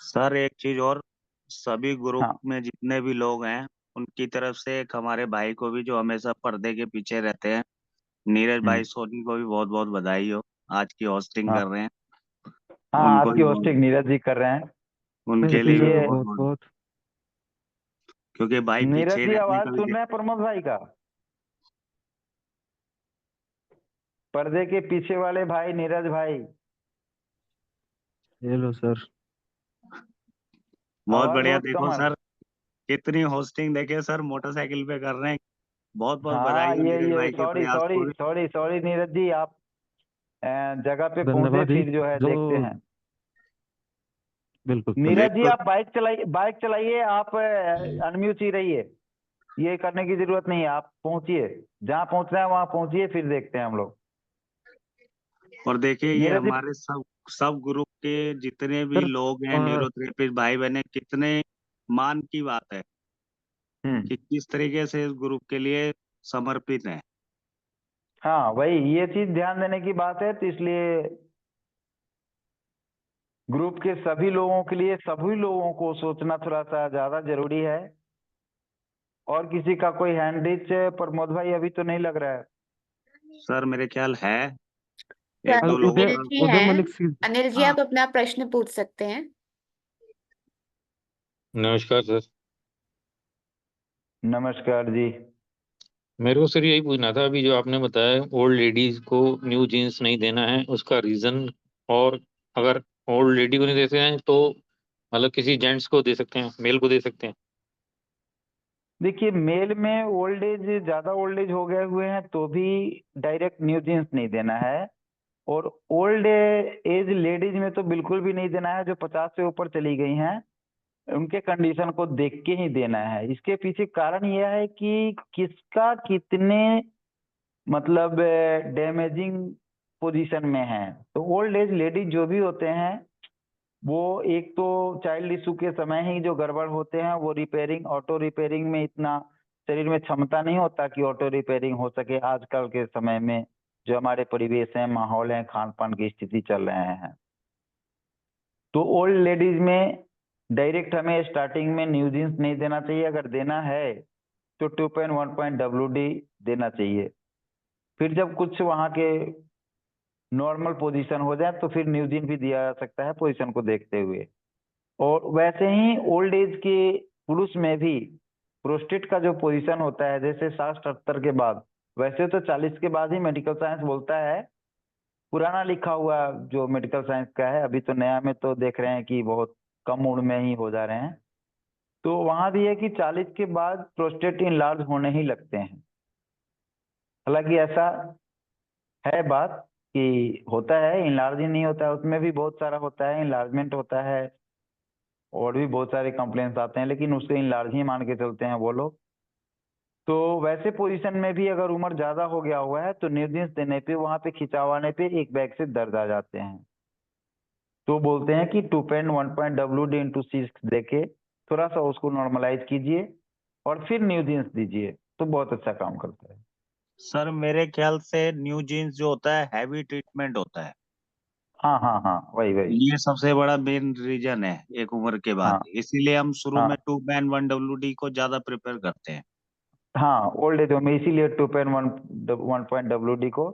सर एक चीज और, सभी ग्रुप हाँ। में जितने भी लोग हैं उनकी तरफ से एक हमारे भाई को भी जो हमेशा पर्दे के पीछे रहते हैं, नीरज भाई सोनी को भी बहुत बहुत बधाई हो, आज की होस्टिंग हाँ कर रहे हैं। हाँ, उनको आज भी की होस्टिंग नीरज जी कर रहे हैं। उनके लिए भी ये बहुत बहुत, क्योंकि भाई नीरज पीछे जी रहने आवाज का सुन भी। रहे हैं प्रमोद भाई का? पर्दे के पीछे वाले भाई नीरज भाई, हेलो सर। बहुत आवाज बढ़िया। बहुत कम देखो आ रही। सर कितनी होस्टिंग देखे सर, मोटरसाइकिल पे कर रहे हैं। बहुत बहुत बधाई हाँ हो नीरज ये भाई के सॉरी प्रयास सॉरी को भी। सॉरी सॉरी नीरज जी, आप जगह पे पहुंचे धन्यवाद जी। फिर जो है जो देखते हैं। बिल्कुल नीरज जी देखो आप बाइक चलाइए, आप अनम्यूट ही रहिए, ये करने की जरूरत नहीं है। आप पहुंचिए, जहाँ पहुंचना है वहां पहुंचिए, फिर देखते हैं हम लोग। और देखिए ये नीरज जी। हमारे सब सब ग्रुप के जितने भी सर लोग हैं न्यूरोथेरेपिस्ट भाई बहने, कितने मान की बात है कि किस तरीके से इस ग्रुप के लिए समर्पित है। हाँ वही ये चीज ध्यान देने की बात है। तो इसलिए ग्रुप के सभी लोगों के लिए सभी लोगों को सोचना थोड़ा सा ज्यादा जरूरी है। और किसी का कोई हैंड रिच प्रमोद भाई अभी तो नहीं लग रहा है। सर मेरे ख्याल है सर एक दो लोगों अनिल का। जी हैं। अनिल जी हाँ आप अपना प्रश्न पूछ सकते हैं। नमस्कार सर। नमस्कार जी। मेरे को सर यही पूछना था, अभी जो आपने बताया ओल्ड लेडीज को न्यू जीन्स नहीं देना है, उसका रीजन, और अगर ओल्ड लेडी को नहीं देते हैं तो मतलब किसी जेंट्स को दे सकते हैं, मेल को दे सकते हैं? देखिए मेल में ओल्ड एज ज्यादा ओल्ड एज हो गए हुए हैं तो भी डायरेक्ट न्यू जींस नहीं देना है। और ओल्ड एज लेडीज में तो बिल्कुल भी नहीं देना है, जो 50 से ऊपर चली गई हैं। उनके कंडीशन को देख के ही देना है। इसके पीछे कारण यह है कि किसका कितने मतलब डैमेजिंग पोजीशन में है। तो ओल्ड एज लेडीज जो भी होते हैं वो एक तो चाइल्ड इशू के समय ही जो गड़बड़ होते हैं वो रिपेयरिंग ऑटो रिपेयरिंग में इतना शरीर में क्षमता नहीं होता कि ऑटो रिपेयरिंग हो सके आजकल के समय में जो हमारे परिवेश है, माहौल है, खान पान की स्थिति चल रहे हैं। तो ओल्ड लेडीज में डायरेक्ट हमें स्टार्टिंग में न्यू जीन्स नहीं देना चाहिए। अगर देना है तो 2.1.WD देना चाहिए। फिर जब कुछ वहां के नॉर्मल पोजीशन हो जाए तो फिर न्यू जीन भी दिया जा सकता है पोजीशन को देखते हुए। और वैसे ही ओल्ड एज के पुरुष में भी प्रोस्टेट का जो पोजीशन होता है जैसे 60-70 के बाद, वैसे तो 40 के बाद ही मेडिकल साइंस बोलता है, पुराना लिखा हुआ जो मेडिकल साइंस का है। अभी तो नया में तो देख रहे हैं कि बहुत कम उम्र में ही हो जा रहे हैं। तो वहां भी है कि 40 के बाद प्रोस्टेट इनलार्ज होने ही लगते हैं। हालांकि ऐसा है बात कि होता है, इनलार्ज ही नहीं होता है, उसमें भी बहुत सारा होता है, इनलार्जमेंट होता है और भी बहुत सारे कंप्लेंट्स आते हैं, लेकिन उसको इनलार्ज ही मान के चलते हैं वो लोग। तो वैसे पोजीशन में भी अगर उम्र ज्यादा हो गया हुआ है तो न्यू जीन्स देने पे वहां पे खिंचावाने पे एक बैग से दर्द आ जाते हैं। तो बोलते हैं कि 2.1.WD इंटू 6 देके थोड़ा सा उसको नॉर्मलाइज कीजिए और फिर न्यू जीन्स दीजिए तो बहुत अच्छा काम करता है। सर मेरे ख्याल से न्यू जीन्स जो होता है हैवी ट्रीटमेंट होता है। हाँ हाँ हाँ, वही ये सबसे बड़ा मेन रीजन है एक उम्र के बाद, हाँ इसीलिए हम शुरू हाँ में 2.1WD को ज्यादा प्रिपेयर करते हैं। हाँ, ओल्ड एज में इसीलिए 2.1.WD को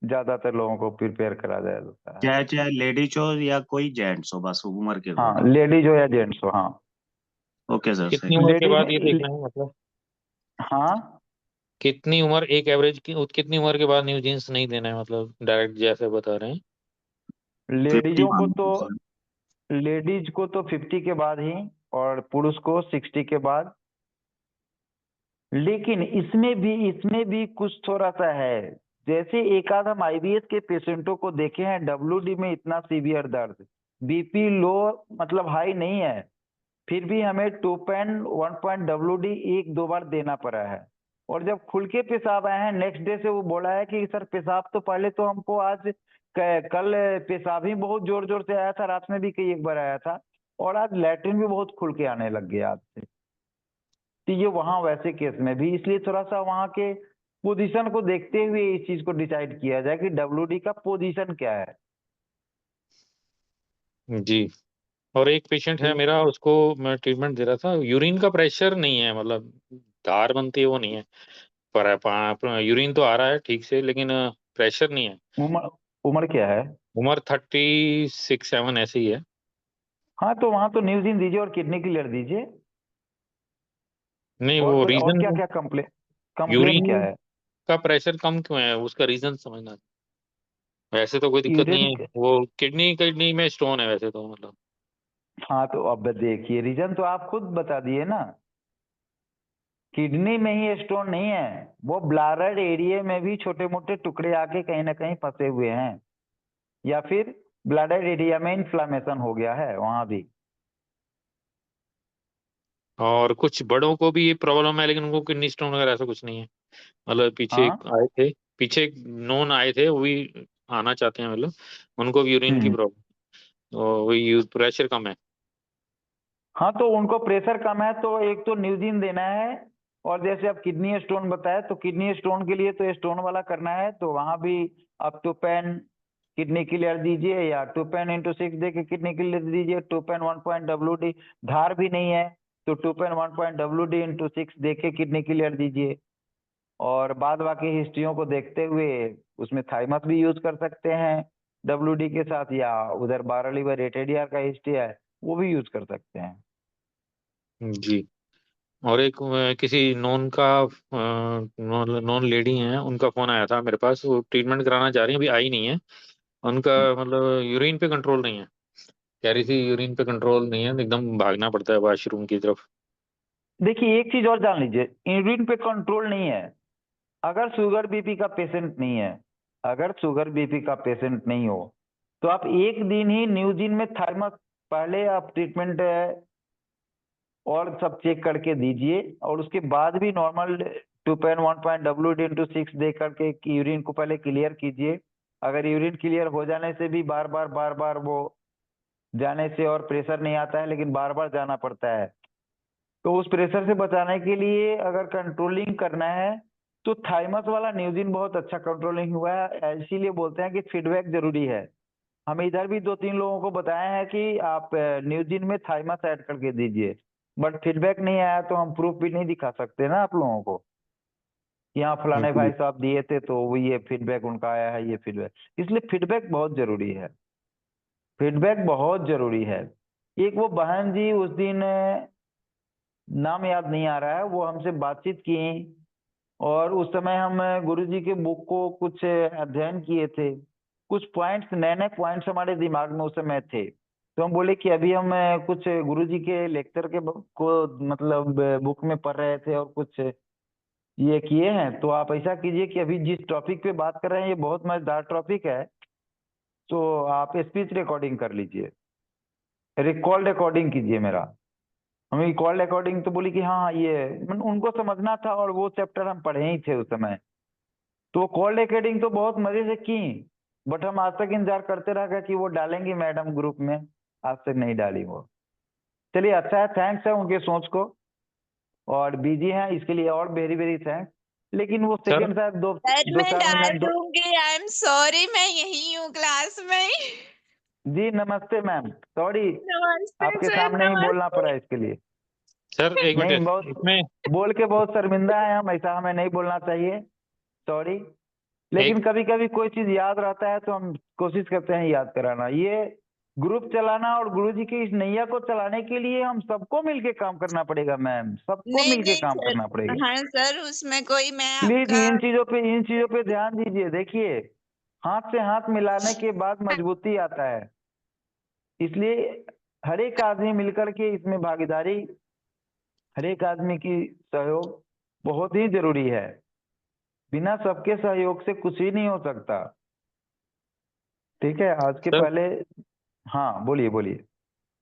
ज्यादातर लोगों को प्रिपेयर करा जाता है। चाहे चाहे लेडीज हो या कोई जेंट्स हो, बस उम्र के हाँ, अकॉर्डिंग। लेडीज हो या जेंट्स हो। हाँ, ओके सर, कितनी सही। उम्र के लेडीज बाद ये में देखना है मतलब? हाँ, कितनी उम्र एक एवरेज की कितनी उम्र के बाद न्यू जीन्स नहीं देना है मतलब डायरेक्ट जैसे बता रहे हैं? 50 लेडीजों को मान तो लो सर। लेडीज को तो 50 के बाद ही और पुरुष को 60 के बाद। लेकिन इसमें भी कुछ थोड़ा सा है। जैसे एक आध हम आईबीएस के पेशेंटों को देखे हैं, डब्ल्यूडी में इतना सीवियर दर्द, बीपी लो मतलब हाई नहीं है, फिर भी हमें 2.1.WD एक दो बार देना पड़ा है। और जब खुल के पेशाब आए हैं नेक्स्ट डे से वो बोला है कि सर पेशाब तो पहले तो हमको आज कल पेशाब ही बहुत जोर जोर से आया था, रात में भी कई एक बार आया था, और आज लैट्रिन भी बहुत खुल के आने लग गया आज से। तो ये वहां वैसे केस में भी इसलिए थोड़ा सा वहां के पोजीशन को देखते हुए इस चीज को डिसाइड किया जाए कि डब्ल्यूडी का पोजीशन क्या है। जी। और एक पेशेंट है मेरा, उसको मैं ट्रीटमेंट दे रहा था, यूरिन का प्रेशर नहीं है, मतलब धार बनती है वो नहीं है, पर यूरिन तो आ रहा है ठीक से, लेकिन प्रेशर नहीं है। उम्र उम्र क्या है? उम्र 36-37 ऐसे ही है। हाँ, तो वहां तो न्यूजीन दीजिए और किडनी क्लियर दीजिए। नहीं और वो कोई और क्या रीजन, क्या कंप्लेन क्या यूरिन है? का प्रेशर कम क्यों है उसका रीजन समझना। वैसे तो कोई दिक्कत नहीं यूरिन, है, वो किडनी में स्टोन है वैसे तो मतलब। हाँ तो अब देखिए रीजन तो आप खुद बता दिए ना, किडनी में ही स्टोन नहीं है, वो ब्लाडर एरिया में भी छोटे मोटे टुकड़े आके कहीं ना कहीं फंसे हुए हैं, या फिर ब्लाडर एरिया में इन्फ्लामेशन हो गया है वहां भी। और कुछ बड़ों को भी ये प्रॉब्लम है, लेकिन उनको किडनी स्टोन वगैरह ऐसा कुछ नहीं है। मतलब पीछे हाँ। एक आए थे, पीछे एक नोन आए थे, वो भी आना चाहते हैं, मतलब उनको भी यूरिन की हम्म। प्रॉब्लम, वही प्रेशर कम है। हाँ, तो उनको प्रेशर कम है तो एक तो न्यूजीन देना है, और जैसे आप किडनी स्टोन बताए तो किडनी स्टोन के लिए तो स्टोन वाला करना है, तो वहां भी आप 2 पेन किडनी क्लियर दीजिए या 2 पेन इंटू 6 दे के किडनी क्लियर दीजिए। 2.1.WD धार भी नहीं है तो 2.1.WD इंटू 6 दे के किडनी क्लियर दीजिए। और बाद बाकी हिस्ट्रियों को देखते हुए उसमें थाइमस भी यूज कर सकते हैं डब्ल्यूडी के साथ, या उधर 12 लीवर 8 ADR का हिस्ट्री है वो भी यूज कर सकते हैं। जी। और एक किसी नॉन का नॉन लेडी हैं, उनका फोन आया था मेरे पास, वो ट्रीटमेंट कराना चाह रही है, अभी आई नहीं है। उनका मतलब यूरिन पे कंट्रोल नहीं है, कह रही थी यूरिन पे कंट्रोल नहीं है, एकदम भागना पड़ता है वॉशरूम की तरफ। देखिए एक चीज और जान लीजिए, यूरिन पे कंट्रोल नहीं है अगर शुगर बीपी का पेशेंट नहीं है। अगर शुगर बीपी का पेशेंट नहीं हो तो आप एक दिन ही न्यूजीन में थार्मस पहले आप ट्रीटमेंट और सब चेक करके दीजिए, और उसके बाद भी नॉर्मल 2.1 WD/6 दे करके यूरिन को पहले क्लियर कीजिए। अगर यूरिन क्लियर हो जाने से भी बार बार वो जाने से और प्रेशर नहीं आता है, लेकिन बार बार जाना पड़ता है, तो उस प्रेशर से बचाने के लिए अगर कंट्रोलिंग करना है तो थाइमस वाला न्यूजिन बहुत अच्छा कंट्रोलिंग हुआ है, इसीलिए बोलते हैं कि फीडबैक जरूरी है। हम इधर भी 2-3 लोगों को बताए हैं कि आप न्यूजिन में थाइमस ऐड करके दीजिए, बट फीडबैक नहीं आया तो हम प्रूफ भी नहीं दिखा सकते ना आप लोगों को, यहाँ फलाने भाई साहब दिए थे तो वो ये फीडबैक उनका आया है, ये फीडबैक। इसलिए फीडबैक बहुत जरूरी है, फीडबैक बहुत जरूरी है। एक वो बहन जी उस दिन नाम याद नहीं आ रहा है, वो हमसे बातचीत की, और उस समय हम गुरुजी के बुक को कुछ अध्ययन किए थे, कुछ पॉइंट्स, नए नए पॉइंट्स हमारे दिमाग में उस समय थे, तो हम बोले कि अभी हम कुछ गुरुजी के लेक्चर के को मतलब बुक में पढ़ रहे थे और कुछ ये किए हैं, तो आप ऐसा कीजिए कि अभी जिस टॉपिक पे बात कर रहे हैं ये बहुत मजेदार टॉपिक है, तो आप स्पीच रिकॉर्डिंग कर लीजिए, रिकॉल रिकॉर्डिंग कीजिए मेरा। हमें रिकॉल रिकॉर्डिंग तो बोली कि हाँ ये उनको समझना था, और वो चैप्टर हम पढ़े ही थे उस समय, तो कॉल रिकॉर्डिंग तो बहुत मजे से की, बट हम आज तक इंतजार करते रह गए कि वो डालेंगी मैडम ग्रुप में, आज तक नहीं डाली वो। चलिए अच्छा है, थैंक्स है उनके सोच को, और बिजी हैं इसके लिए, और वेरी वेरी थैंक्स। लेकिन वो सेकंड शायद दो सर दो मैं चार डाल मिनट दूंगी, आई एम सॉरी, मैं यही हूँ क्लास में। जी नमस्ते मैम, सॉरी नमस्ते आपके सर, सामने ही बोलना नमस्ते। पड़ा इसके लिए। सर एक नहीं मिनट बहुत इसमें बोल के बहुत शर्मिंदा है हम, ऐसा हमें नहीं बोलना चाहिए, सॉरी। लेकिन एक कभी कभी कोई चीज याद रहता है तो हम कोशिश करते हैं याद कराना। ये ग्रुप चलाना और गुरुजी की इस नैया को चलाने के लिए हम सबको मिलके काम करना पड़ेगा मैम, सबको नहीं मिलके नहीं काम सर, करना पड़ेगा। हाँ सर, उसमें कोई मैं प्लीज आपका इन चीजों पे ध्यान दीजिए। देखिए हाथ से हाथ मिलाने के बाद मजबूती आता है, इसलिए हर एक आदमी मिलकर के इसमें भागीदारी, हर एक आदमी की सहयोग बहुत ही जरूरी है, बिना सबके सहयोग से कुछ ही नहीं हो सकता। ठीक है, आज के सर पहले हाँ बोलिए बोलिए।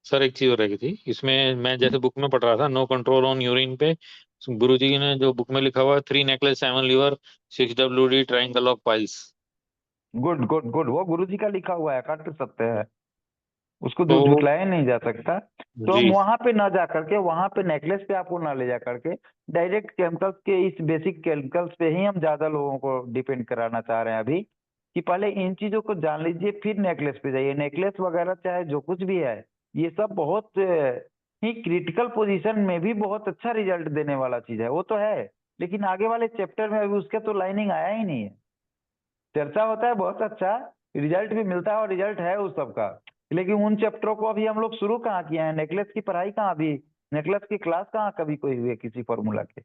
सर एक चीज हो रही थी इसमें, मैं जैसे बुक में पढ़ रहा था नो कंट्रोल ऑन यूरिन पे, गुरुजी ने जो बुक में लिखा हुआ है 3 necklace 7 liver 6 WD triangle of piles. Good good good, वो गुरुजी का लिखा हुआ है, काट सत्य है, उसको तो झुटलाया नहीं जा सकता। तो हम जी वहां पे ना जा करके, वहां पे नेकलेस पे आपको ना ले जा करके, डायरेक्ट केमिकल्स के, इस बेसिक केमिकल्स पे ही हम ज्यादा लोगों को डिपेंड कराना चाह रहे हैं अभी, कि पहले इन चीजों को जान लीजिए फिर नेकलेस पे जाइए। नेकलेस वगैरह चाहे जो कुछ भी है, ये सब बहुत ही क्रिटिकल पोजीशन में भी बहुत अच्छा रिजल्ट देने वाला चीज है, वो तो है, लेकिन आगे वाले चैप्टर में अभी उसका तो लाइनिंग आया ही नहीं है। चर्चा होता है बहुत अच्छा, रिजल्ट भी मिलता है और रिजल्ट है उस सबका, लेकिन उन चैप्टरों को अभी हम लोग शुरू कहाँ किए हैं, नेकलेस की पढ़ाई कहाँ, अभी नेकलेस की क्लास कहाँ कभी कोई हुई है किसी फॉर्मूला के,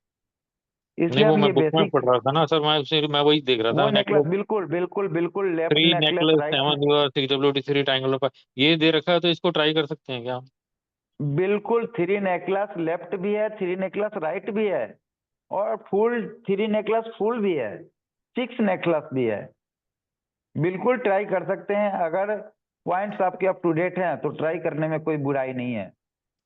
नहीं, इसलिए वो हम मैं ये बुक में पढ़ बेसिक, रहा था ना सर, मैं वही देख रहा वो था नेकलेस नेकलेस बिल्कुल बिल्कुल बिल्कुल, left 3 necklace necklace right, 7 liver 6 WD 3 triangle of, ये दे रखा है तो इसको ट्राई कर सकते हैं क्या? बिल्कुल 3 नेकलेस लेफ्ट भी है, 3 नेकलेस राइट भी है, और फुल 3 नेकलेस फुल भी है, 6 नेकलेस भी है, बिल्कुल ट्राई कर सकते हैं। अगर पॉइंट्स आपके अप टू डेट हैं तो ट्राई करने में कोई बुराई नहीं है,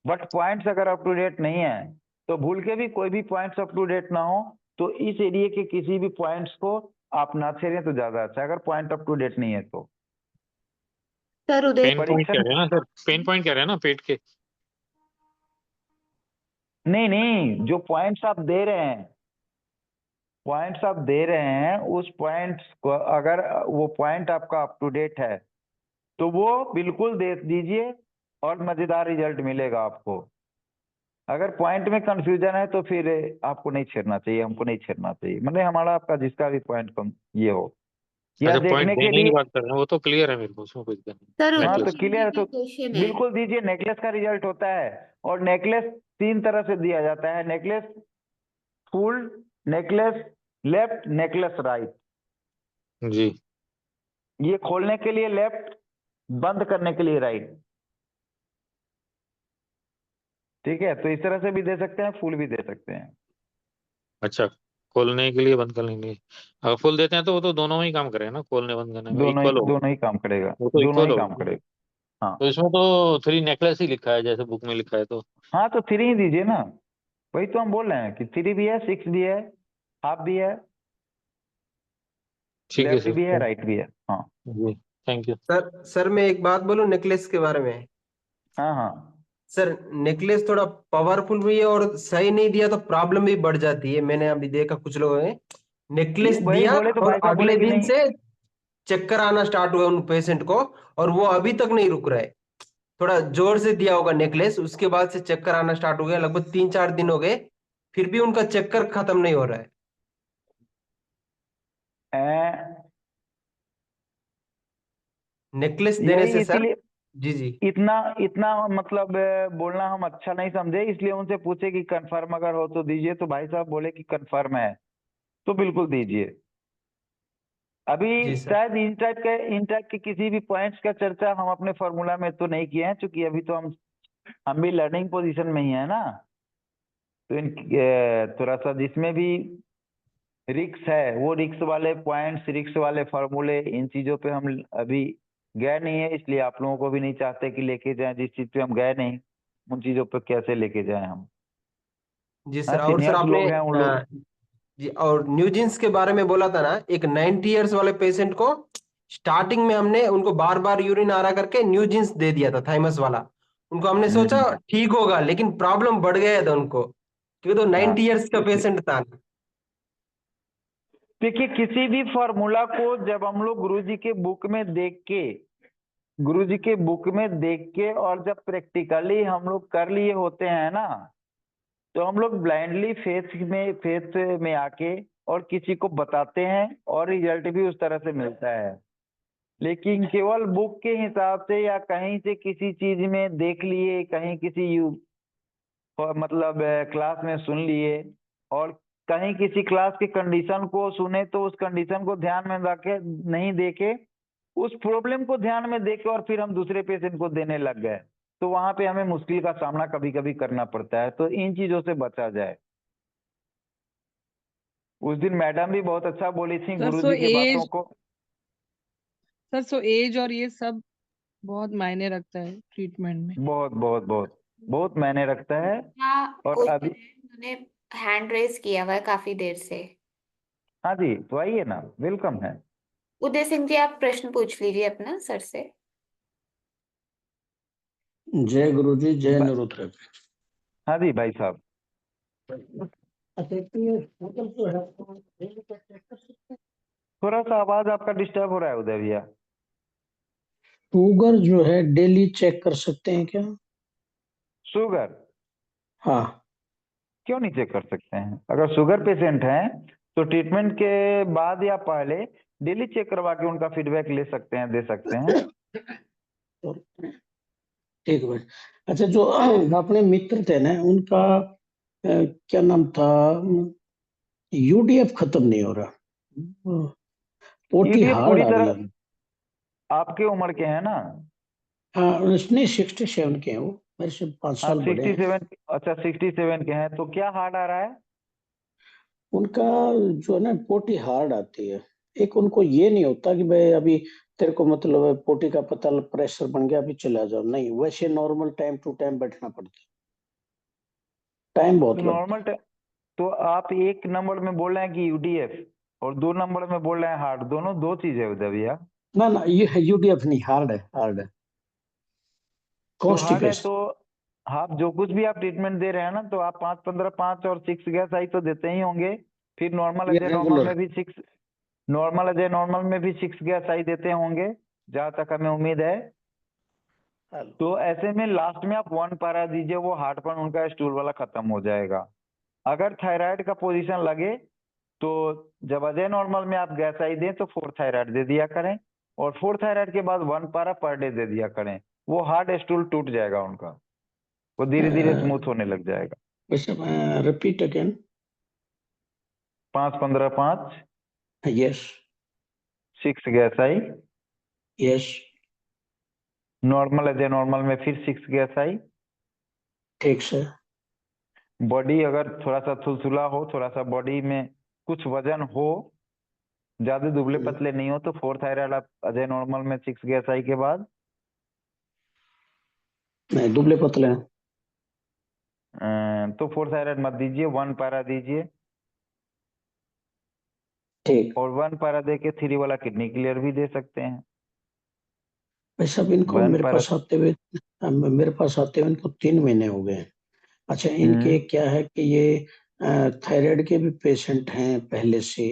बट पॉइंट्स अगर अप टू डेट नहीं है तो भूल के भी कोई भी पॉइंट्स अप टू डेट ना हो तो इस एरिया के किसी भी पॉइंट्स को आप ना छेड़ें तो ज्यादा अच्छा है, अगर पॉइंट अप टू डेट नहीं है तो। सर उदय पेन पॉइंट कह परीक्षण रहे हैं ना सर, पेन पॉइंट कह रहे हैं ना पेट के? नहीं नहीं, जो पॉइंट्स आप दे रहे हैं, पॉइंट्स आप दे रहे हैं, उस पॉइंट्स को अगर वो पॉइंट आपका अप टू डेट है तो वो बिल्कुल दे दीजिए और मजेदार रिजल्ट मिलेगा आपको। अगर पॉइंट में कंफ्यूजन है तो फिर आपको नहीं छेड़ना चाहिए, हमको नहीं छेड़ना चाहिए, मतलब हमारा आपका जिसका भी पॉइंट कम ये हो, या अच्छा, पॉइंट देखने के देने की लिए। बात कर रहे हैं, वो तो क्लियर है मेरे को, उसमें कुछ सर हाँ उदय तो नेकलेस। क्लियर है तो क्वेश्चन है। बिल्कुल दीजिए। नेकलेस का रिजल्ट होता है, और नेकलेस 3 तरह से दिया जाता है, necklace full, necklace left, necklace right. जी ये खोलने के लिए लेफ्ट, बंद करने के लिए राइट। ठीक है, तो इस तरह से भी दे सकते हैं, फुल भी दे सकते हैं। अच्छा, खोलने के लिए बंद करने के लिए अगर फुल देते हैं तो वो तो दोनों ही काम करें ना, खोलने बंद करने में इक्वल होगा, दोनों ही काम करेगा, वो तो दोनों इक्वल ही काम होगा। करेगा। हाँ तो इसमें तो 3 नेकलेस ही लिखा है जैसे बुक में लिखा है, तो हाँ, तो 3 ही दीजिए ना, वही तो हम बोल रहे हैं कि 3 भी है, 6 भी है, हाफ भी है, ठीक है लेफ्ट सर। भी है, राइट भी है। हाँ जी, थैंक यू। सर मैं एक बात बोलूं नेकलेस के बारे में। हाँ हाँ, सर नेकलेस थोड़ा पावरफुल भी है और सही नहीं दिया तो प्रॉब्लम भी बढ़ जाती है। मैंने अभी देखा कुछ लोगों ने नेकलेस वही दिया बोले तो और भाई साहब बोले अगले कि दिन नहीं। से चक्कर आना स्टार्ट हुआ उन पेशेंट को, और वो अभी तक नहीं रुक रहा है। थोड़ा जोर से दिया होगा नेकलेस, उसके बाद से चक्कर आना स्टार्ट हो गया। लगभग 3-4 दिन हो गए, फिर भी उनका चक्कर खत्म नहीं हो रहा है। नेकलेस देने यही से सर। इसीलिए जी जी। इतना इतना मतलब बोलना हम अच्छा नहीं समझे, इसलिए उनसे पूछे कि कंफर्म अगर हो तो दीजिए, तो भाई साहब बोले कि कंफर्म है तो बिल्कुल दीजिए। अभी जी सर। शायद इन टाइप के किसी भी पॉइंट्स का चर्चा हम अपने फॉर्मूला में तो नहीं किए हैं, क्योंकि अभी तो हम भी लर्निंग पोजीशन में ही है ना। तो थोड़ा सा जिसमें भी रिक्स है वो रिक्स वाले पॉइंट्स, रिक्स वाले फॉर्मूले, इन चीजों पे हम अभी गए नहीं है, इसलिए आप लोगों को भी नहीं चाहते कि लेके जाएं जिस चीज पे हम गए नहीं, उन चीजों पे कैसे लेके जाएं हम। जी हाँ, सर। और सर सीनियर्स आपने लोग हैं उन लोग। जी, और न्यूजीन्स के बारे में बोला था ना, एक 90 इयर्स वाले पेशेंट को स्टार्टिंग में हमने उनको बार बार यूरिन आ रहा करके न्यूजीन्स दे दिया था, थाइमस वाला। उनको हमने सोचा हम्म, ठीक होगा, लेकिन प्रॉब्लम बढ़ गया था उनको, क्योंकि तो हाँ 90 इयर्स का पेशेंट था। देखिए, किसी भी फॉर्मूला को जब हम लोग गुरु जी के बुक में देख के और जब प्रैक्टिकली हम लोग कर लिए होते हैं ना, तो हम लोग ब्लाइंडली फेथ में आके और किसी को बताते हैं और रिजल्ट भी उस तरह से मिलता है। लेकिन केवल बुक के हिसाब से या कहीं से किसी चीज में देख लिए, कहीं किसी मतलब क्लास में सुन लिए, और कहीं किसी क्लास की कंडीशन को सुने तो उस कंडीशन को ध्यान में रखे नहीं देके, उस प्रॉब्लम को ध्यान में देके और फिर हम दूसरे पेशेंट को देने लग गए, तो वहां पे हमें मुश्किल का सामना कभी कभी करना पड़ता है। तो इन चीजों से बचा जाए। उस दिन मैडम भी बहुत अच्छा बोली थी सर गुरु सो जी की बातों एज को। सर सो एज और ये सब बहुत मायने रखता है ट्रीटमेंट में। बहुत बहुत बहुत बहुत मायने रखता है। हाँ, और उधर अभी है, उन्होंने हैंड रेस किया हुआ है काफी देर से। हाँ जी, तो आइए ना, वेलकम है। उदय सिंह जी, आप प्रश्न पूछ लीजिए अपना सर से। जय गुरु जी, जय ब- निरुद्र। हाँ जी भाई साहब। अच्छा, तो ये होटल जो है तो डेली का चेक कर सकते हैं? थोड़ा सा आवाज आपका डिस्टर्ब हो रहा है उदय भैया। शुगर जो है डेली चेक कर सकते हैं क्या? शुगर हाँ। क्यों नहीं चेक कर सकते हैं? अगर शुगर पेशेंट हैं तो ट्रीटमेंट के बाद या पहले डेली चेक करवा के उनका फीडबैक ले सकते हैं, दे सकते हैं। तो ठीक है भाई। अच्छा, जो अपने मित्र थे ना, उनका क्या नाम था, यूडीएफ खत्म नहीं हो रहा, पोटी ईडीएफ हार्ड पूरी आ रही तरह है। आपके उम्र के हैं ना? हाँ, नहीं 67 के हैं वो, मेरे से 5 हाँ, साल बड़े हैं। 67। अच्छा, 67 के हैं, तो क्या हार्ड आ रहा है? उनका जो है ना पोटी हार्ड आती है। एक उनको ये नहीं होता कि भाई अभी तेरे को मतलब है पोटी का पता प्रेशर बन गया अभी चला जाओ, नहीं, वैसे नॉर्मल टाइम टू टाइम बैठना पड़ता है, टाइम तो बहुत लगता नॉर्मल तो आप एक नंबर में बोल रहे हैं कि यूडीएफ, और 2 नंबर में बोल रहे हैं हार्ड, दोनों दो चीज है उदय भैया। है। ना ना, ये यूडीएफ नहीं, हार्ड है, हार्ड है, तो हार्ड है कॉन्स्टिपेशन। तो आप जो कुछ भी आप ट्रीटमेंट दे रहे हैं ना, तो आप 5-15, 5 और 6 गैस आई तो देते ही होंगे। फिर ये रेगुलर। नॉर्मल अजय नॉर्मल में भी 6 गैस आई देते होंगे, जहां तक हमें उम्मीद है। तो ऐसे में लास्ट में आप 1 पारा दीजिए, वो हार्डपन उनका स्टूल वाला खत्म हो जाएगा। अगर थायराइड का पोजीशन लगे तो जब अजय नॉर्मल में आप गैस आई दें तो 4 थायराइड दे दिया करें, और 4 थायराइड के बाद 1 पारा पर डे दे दिया करें। वो हार्ड स्टूल टूट जाएगा उनका, वो धीरे धीरे स्मूथ होने लग जाएगा। वैसे रिपीट अगेन। 5-15-5, यस 6 गैस आई, यस, नॉर्मल अजय नॉर्मल में फिर 6 गैस आई। ठीक से। बॉडी अगर थोड़ा सा थुलथुला हो, थोड़ा सा बॉडी में कुछ वजन हो, ज्यादा दुबले पतले नहीं हो, तो 4 थायराइड आप अजय नॉर्मल में 6 गैस आई के बाद, नहीं, दुबले पतले हैं। तो 4 थायराइड मत दीजिए, 1 पैरा दीजिए, ठीक। और 1 पैरा दे के 3 वाला किडनी क्लियर भी दे सकते हैं। भाई साहब, इनको 1 मेरे पैरा। पास आते हुए इनको 3 महीने हो गए हैं। अच्छा, इनके क्या है कि ये थायराइड के भी पेशेंट हैं पहले से,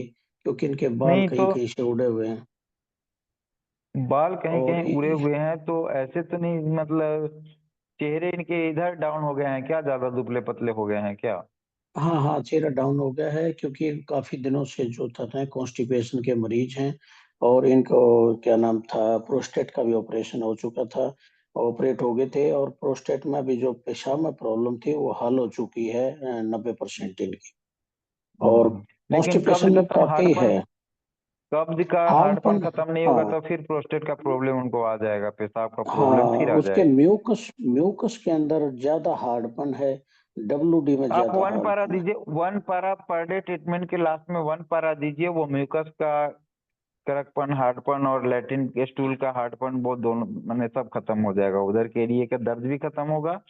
क्योंकि इनके बाल नहीं कहीं तो कहीं से उड़े हुए हैं। बाल कहीं और कहीं उड़े हुए हैं तो ऐसे तो नहीं, मतलब चेहरे इनके इधर डाउन हो गए हैं क्या, ज्यादा दुबले पतले हो गए हैं क्या? हाँ हाँ, चेहरा डाउन हो गया है, क्योंकि काफी दिनों से जो था कॉन्स्टिपेशन के मरीज हैं। और इनको क्या नाम था, प्रोस्टेट का भी ऑपरेशन हो चुका था, ऑपरेट हो गए थे। और प्रोस्टेट में भी जो पेशाब में प्रॉब्लम थी वो हल हो चुकी है 90% इनकी। और लेकिन कॉन्स्टिपेशन में वाकई है। कब्ज का हार्डपन हार्डपन, खत्म नहीं होगा हाँ तो फिर प्रोस्टेट का प्रॉब्लम उनको आ जाएगा, पेशाब का प्रॉब्लम हाँ, फिर आ उसके जाएगा। म्यूकस के अंदर ज्यादा हार्डपन है, WD में आप ज्यादा 1 पैरा हार्डपन है। दीजिए, 1 पैरा पर डे ट्रीटमेंट के लास्ट में 1 पैरा दीजिए, वो म्यूकस का कड़कपन, हार्डपन और लैटिन स्टूल का हार्डपन, वो दोनों मैंने सब खत्म हो जाएगा। उधर के एरिया का दर्द भी खत्म होगा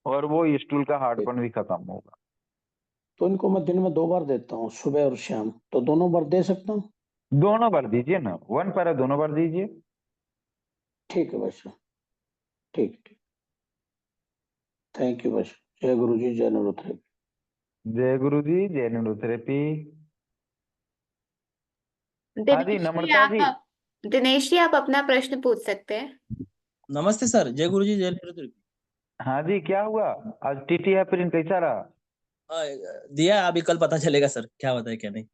और वो स्टूल का हार्डपन भी खत्म होगा। तो इनको मैं दिन में 2 बार देता हूँ, सुबह और शाम, तो दोनों बार दे सकता हूँ। दोनों बार दीजिए ना, 1 पैरा दोनों बार दीजिए। ठीक है भाई साहब, ठीक ठीक। थैंक यू भाई साहब। जय गुरु जी, जय न्यूरोथेरेपी। जय गुरु जी, जय न्यूरोथेरेपी। हाँ जी, दिनेश जी नम्रता जी। दिनेश जी आप अपना प्रश्न पूछ सकते हैं। नमस्ते सर, जय गुरु जी, जय न्यूरोथेरेपी। हाँ जी, क्या हुआ आज टीटी है फिर कैसा रहा? दिया, अभी कल पता चलेगा सर क्या होता है क्या नहीं।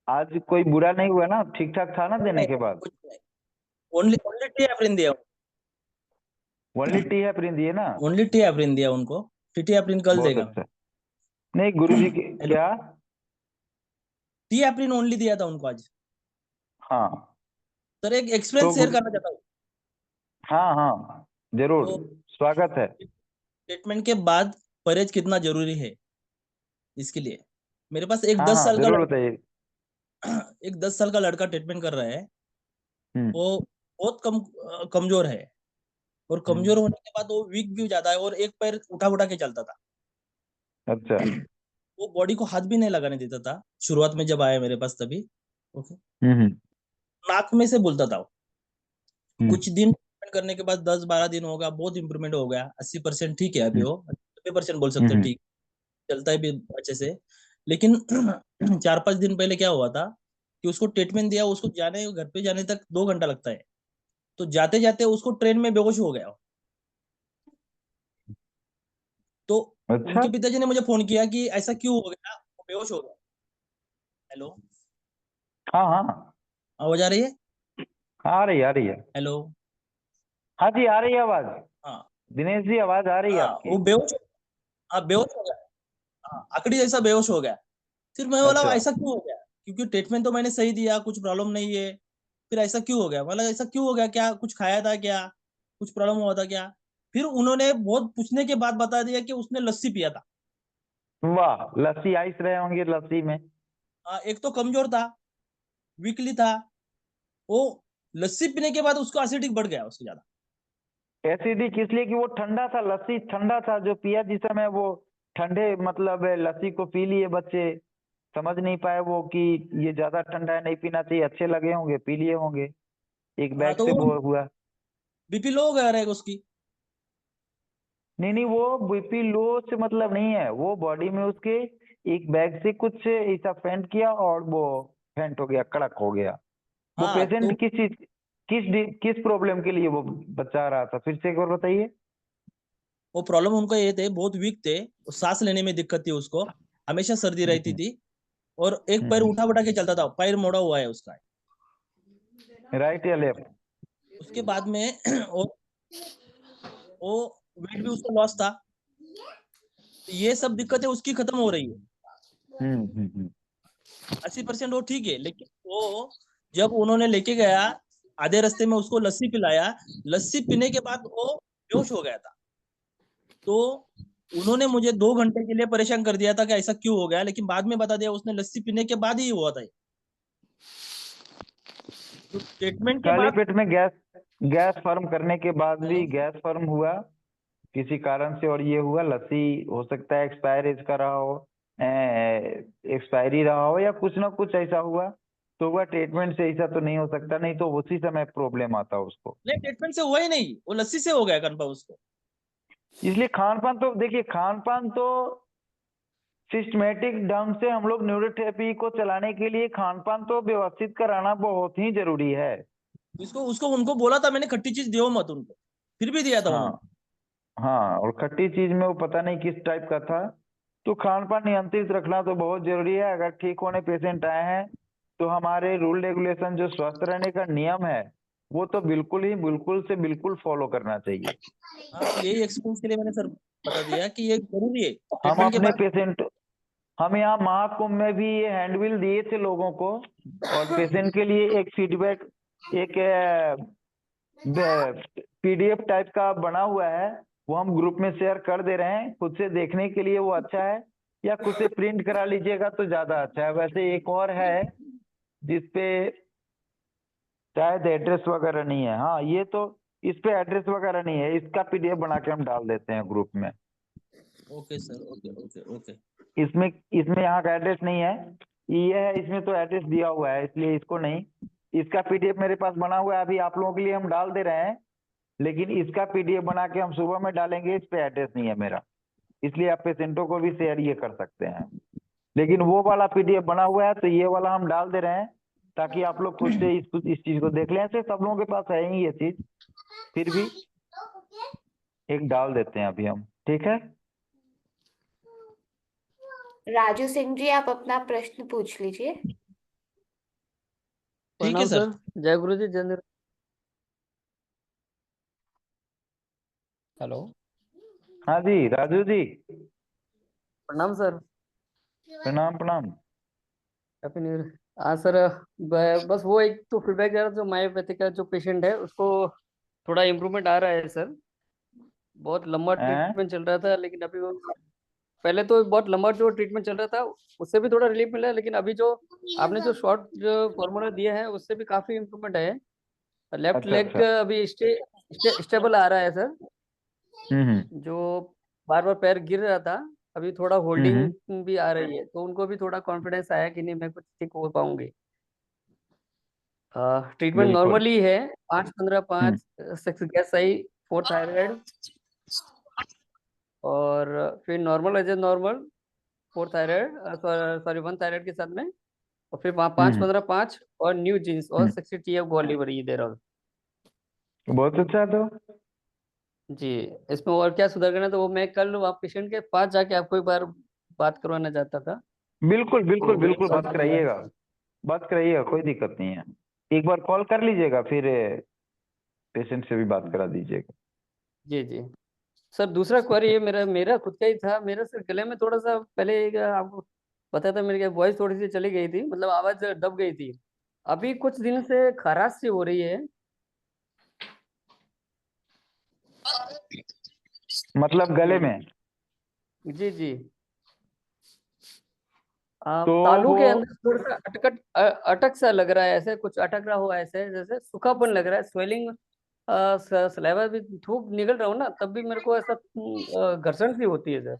आज कोई बुरा नहीं हुआ ना, ठीक ठाक था ना देने के बाद? ओनली ओनली टी एप्रिन दिया, ओनली टी है प्रिंट दिए ना? ओनली टी एप्रिन दिया उनको, टी एप्रिन कल बहुत देगा। अच्छा। नहीं गुरुजी के हेलो, क्या? टी एप्रिन ओनली दिया था उनको आज। हाँ सर एक तो एक्सपीरियंस शेयर करना चाहता हूँ। हाँ हाँ जरूर, तो स्वागत है। ट्रीटमेंट के बाद परहेज कितना जरूरी है इसके लिए। मेरे पास एक हाँ 10 हाँ साल का जरूर लड़का, बताइए। एक 10 साल का लड़का ट्रीटमेंट कर रहा है। वो बहुत कमजोर है, और कमजोर होने के बाद वो वीक भी ज्यादा है, और एक पैर उठा उठा के चलता था। अच्छा। वो बॉडी को हाथ भी नहीं लगाने देता था शुरुआत में जब आया मेरे पास तभी। ओके, हम्म नाक में से बोलता था वो। हम्म कुछ दिन ट्रीटमेंट करने के बाद 10-12 दिन हो गया, बहुत इंप्रूवमेंट हो गया। 80% ठीक है अभी, वो 90% बोल सकते हैं हम्म ठीक, चलता है भी अच्छे से। लेकिन 4-5 दिन पहले क्या हुआ था कि उसको ट्रीटमेंट दिया, उसको जाने घर पे जाने तक 2 घंटा लगता है। तो जाते जाते उसको ट्रेन में बेहोश हो गया। तो अच्छा। उनके पिताजी ने मुझे फोन किया कि ऐसा क्यों हो गया, वो बेहोश हो गया। हेलो, हाँ हाँ आवाज आ रही है? आ रही है। हेलो, हाँ जी आ रही है आवाज। हाँ दिनेश जी आवाज आ रही है हाँ, आपकी। वो बेहोश, हाँ बेहोश हो गया। हाँ, आखिरी जैसा बेहोश हो गया। फिर मैं बोला अच्छा। ऐसा क्यों हो गया, क्योंकि ट्रीटमेंट तो मैंने सही दिया, कुछ प्रॉब्लम नहीं है। फिर ऐसा क्यों हो गया, मतलब ऐसा क्यों हो गया, क्या कुछ खाया था क्या, कुछ प्रॉब्लम हुआ था क्या? फिर उन्होंने बहुत पूछने के बाद बता दिया कि उसने लस्सी पिया था। वाह, लस्सी आइस रहे होंगे लस्सी में। एक तो कमजोर था, वीकली था वो, लस्सी पीने के बाद उसको एसिडिक बढ़ गया उससे ज्यादा। एसिडिक इसलिए कि वो ठंडा था, लस्सी ठंडा था जो पिया जिस समय वो ठंडे, मतलब लस्सी को पी लिए बच्चे, समझ नहीं पाए वो कि ये ज्यादा ठंडा है नहीं पीना चाहिए, अच्छे लगे होंगे पी लिए होंगे, एक हाँ, बैग तो से वो वो हुआ। बीपी लो हो गया रहेगा उसकी। नहीं नहीं, वो बीपी लो से मतलब नहीं है, वो बॉडी में उसके एक बैग से कुछ ऐसा फेंट किया और वो फेंट हो गया, कड़क हो गया। वो हाँ, पेशेंट तो किस चीज, किस प्रॉब्लम के लिए वो बचा रहा था, फिर से एक बार बताइए। वो प्रॉब्लम उनको ये थे, बहुत वीक थे, सांस लेने में दिक्कत थी उसको, हमेशा सर्दी रहती थी, और एक पैर उठा उठा के चलता था, पैर मोड़ा हुआ है उसका। राइट या लेफ्ट? उसके बाद में वो वेट भी उसका लॉस था। तो ये सब दिक्कतें उसकी खत्म हो रही है। 80% वो ठीक है, लेकिन वो जब उन्होंने लेके गया, आधे रास्ते में उसको लस्सी पिलाया, लस्सी पीने के बाद वो बेहोश हो गया था। तो उन्होंने मुझे 2 घंटे के लिए परेशान कर दिया था कि ऐसा क्यों हो गया, लेकिन बाद में बता दिया उसने लस्सी पीने के बाद ही हुआ था। तो ट्रीटमेंट के खाली बाद पेट में गैस, गैस फॉर्म करने के बाद भी गैस फॉर्म हुआ किसी कारण से और ये हुआ, लस्सी हो सकता है एक्सपायर एज का रहा हो, एक्सपायरी रहा हो, या कुछ ना कुछ ऐसा हुआ, तो वह ट्रीटमेंट से ऐसा तो नहीं हो सकता, नहीं तो उसी समय प्रॉब्लम आता उसको। नहीं, ट्रीटमेंट से हुआ ही नहीं, वो लस्सी से हो गया कन्फर्म उसको। इसलिए खान पान तो देखिए, खान पान तो सिस्टमेटिक ढंग से हम लोग न्यूरोथेरेपी को चलाने के लिए खान पान तो व्यवस्थित कराना बहुत ही जरूरी है। उसको उनको बोला था मैंने, खट्टी चीज दियो मत उनको, फिर भी दिया था उन्होंने। हाँ हाँ, और खट्टी चीज में वो पता नहीं किस टाइप का था, तो खान पान नियंत्रित रखना तो बहुत जरूरी है। अगर ठीक होने पेशेंट आए हैं तो हमारे रूल रेगुलेशन जो स्वस्थ रहने का नियम है वो तो बिल्कुल से बिल्कुल फॉलो करना चाहिए। हाँ, तो यही एक्सपीरियंस के लिए मैंने सर बता दिया कि ये जरूरी है हम ट्रीटमेंट के अपने बाद। पेशेंट, हम यहाँ महाकुंभ में भी ये हैंडबिल दिए थे लोगों को, और पेशेंट के लिए एक फीडबैक, एक पीडीएफ टाइप का बना हुआ है, वो हम ग्रुप में शेयर कर दे रहे हैं। खुद से देखने के लिए वो अच्छा है, या खुद से प्रिंट करा लीजिएगा तो ज्यादा अच्छा है। वैसे एक और है जिसपे शायद एड्रेस वगैरह नहीं है, हाँ ये तो इस पे एड्रेस वगैरह नहीं है, इसका पीडीएफ बना के हम डाल देते हैं ग्रुप में। Okay sir, okay okay okay. इसमें इसमें यहाँ का एड्रेस नहीं है, ये है, इसमें तो एड्रेस दिया हुआ है, इसलिए इसको नहीं। इसका पीडीएफ मेरे पास बना हुआ है, अभी आप लोगों के लिए हम डाल दे रहे हैं, लेकिन इसका पीडीएफ बना के हम सुबह में डालेंगे। इस पे एड्रेस नहीं है मेरा, इसलिए आप पेशेंटों को भी शेयर ये कर सकते हैं। लेकिन वो वाला पीडीएफ बना हुआ है, तो ये वाला हम डाल दे रहे हैं ताकि आप लोग खुद से इस चीज को देख लें। ऐसे सब लोगों के पास है ही ये चीज, फिर भी एक डाल देते हैं अभी हम, ठीक है। राजू सिंह जी, आप अपना प्रश्न पूछ लीजिए। ठीक है सर। जय गुरु जी, जय निर- हेलो। हाँ जी राजू जी, प्रणाम सर। प्रणाम प्रणाम। Happy new year. हाँ सर, बस वो एक तो फीडबैक है, जो मायोपैथी का जो पेशेंट है उसको थोड़ा इम्प्रूवमेंट आ रहा है सर। बहुत लंबा ट्रीटमेंट चल रहा था, लेकिन अभी वो पहले तो बहुत लंबा जो ट्रीटमेंट चल रहा था उससे भी थोड़ा रिलीफ मिला है, लेकिन अभी जो आपने जो शॉर्ट जो फॉर्मूला दिया है उससे भी काफी इम्प्रूवमेंट है। लेफ्ट अच्छा लेग अच्छा। अभी स्टेबल आ रहा है सर। जो बार बार पैर गिर रहा था, अभी थोड़ा होल्डिंग भी आ रही है, तो उनको भी थोड़ा कॉन्फिडेंस आया कि नहीं, मैं कुछ ठीक हो पाऊंगी। ट्रीटमेंट बिल्कुल। नॉर्मली है 5-15-5 6 गैस सही 4 थायराइड, और फिर normal as a normal 4 thyroid, sorry 1 thyroid के साथ में, और फिर 5-15-5 और न्यू जीन्स और 60 TF गॉल लीवर ये दे रहा हूँ बहुत अच्छा। तो जी। इसमें और क्या सुधार करना है, तो वो मैं कल आप पेशेंट के पास जाके आपको एक बार बात करवाना चाहता था। बिल्कुल बिल्कुल तो बिल्कुल बात कराइएगा, बात कराइएगा, कोई दिक्कत नहीं है। एक बार कॉल कर लीजिएगा, फिर पेशेंट से भी बात करा दीजिएगा। जी जी सर। दूसरा क्वेरी ये मेरा मेरा खुद का ही था। मेरा सर गले में थोड़ा सा पहले आपको पता था, मेरी वॉइस थोड़ी सी चली गई थी, मतलब आवाज दब गई थी। अभी कुछ दिन से खराश सी हो रही है। मतलब गले में? जी जी। तो तालू के वो अंदर थोड़ा सा अटक सा लग रहा है, ऐसे कुछ अटक रहा हुआ है, ऐसे जैसे सूखापन लग रहा है, स्वेलिंग, सलाइवा भी थूक निकल रहा हूँ ना, तब भी मेरे को ऐसा घर्षण सी होती है सर।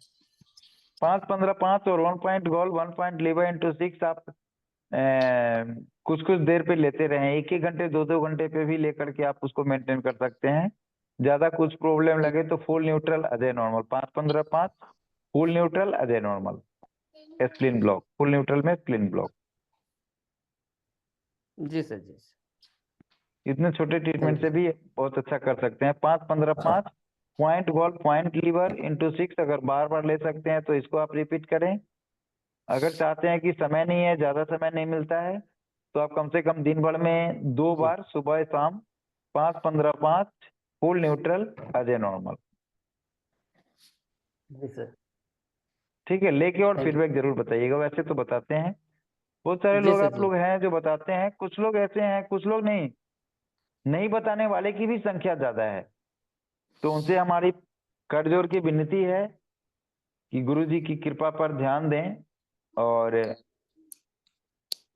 5-15-5 और 1 पॉइंट गोल 1 पॉइंट लीवर इंटू 6 आप कुछ कुछ देर पे लेते रहे, 1-1 घंटे 2-2 घंटे पे भी लेकर के आप उसको मेंटेन कर सकते हैं। ज्यादा कुछ प्रॉब्लम लगे तो full neutral Ajay normal 5-15-5 full neutral Ajay normal spleen block, full neutral में स्प्लिन ब्लॉक। जी सर, जी सर। इतने छोटे ट्रीटमेंट से भी बहुत अच्छा कर सकते हैं। 5-15-5 पॉइंट गोल पॉइंट लीवर इंटू 6 अगर बार बार ले सकते हैं तो इसको आप रिपीट करें। अगर चाहते हैं कि समय नहीं है, ज्यादा समय नहीं मिलता है, तो आप कम से कम दिन भर में 2 बार सुबह शाम 5-15-5 फुल न्यूट्रल अजय नॉर्मल। जी सर। ठीक है, लेके और थैंक यू। फीडबैक जरूर बताइएगा। वैसे तो बताते हैं, बहुत सारे जी लोग सर, आप जी। लोग हैं जो बताते हैं, कुछ लोग ऐसे हैं, कुछ लोग नहीं बताने वाले की भी संख्या ज्यादा है। तो उनसे हमारी करजोर की विनती है कि गुरु जी की कृपा पर ध्यान दें, और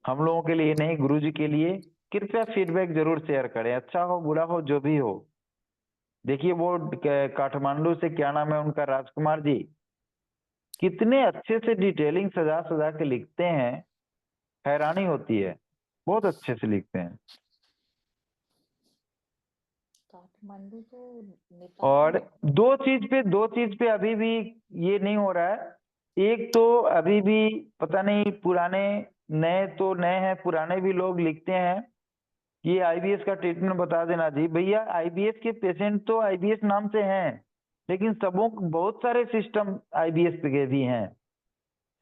हम लोगों के लिए नहीं, गुरु जी के लिए कृपया फीडबैक जरूर शेयर करें, अच्छा हो बुरा हो जो भी हो, देखिए वो काठमांडू से, क्या नाम है उनका, राजकुमार जी, कितने अच्छे से डिटेलिंग सजा सजा के लिखते हैं, हैरानी होती है, बहुत अच्छे से लिखते हैं। काठमांडू तो नेपाल और दो चीज पे अभी भी ये नहीं हो रहा है। एक तो अभी भी पता नहीं, पुराने नए तो नए हैं, पुराने भी लोग लिखते हैं ये आईबीएस का ट्रीटमेंट बता देना जी। भैया आईबीएस के पेशेंट तो आईबीएस नाम से हैं, लेकिन सबों बहुत सारे सिस्टम आईबीएस के भी हैं।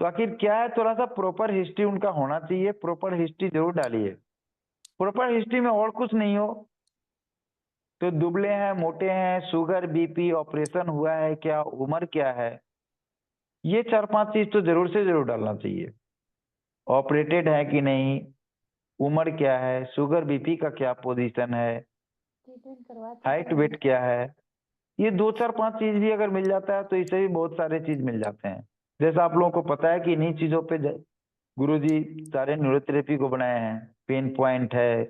तो आखिर क्या है, थोड़ा सा प्रॉपर हिस्ट्री उनका होना चाहिए, प्रॉपर हिस्ट्री जरूर डालिए। प्रॉपर हिस्ट्री में और कुछ नहीं हो तो दुबले हैं, मोटे हैं, शुगर, बीपी, ऑपरेशन हुआ है क्या, उम्र क्या है, ये 4-5 चीज तो जरूर से जरूर डालना चाहिए। ऑपरेटेड है कि नहीं, उम्र क्या है, शुगर बीपी का क्या पोजीशन है, हाइट वेट क्या है, ये 2-4-5 चीज भी अगर मिल जाता है तो इससे भी बहुत सारे चीज मिल जाते हैं। जैसा आप लोगों को पता है कि इन्हीं चीजों पे गुरुजी सारे न्यूरोथेरेपी को बनाए हैं। पेन पॉइंट है,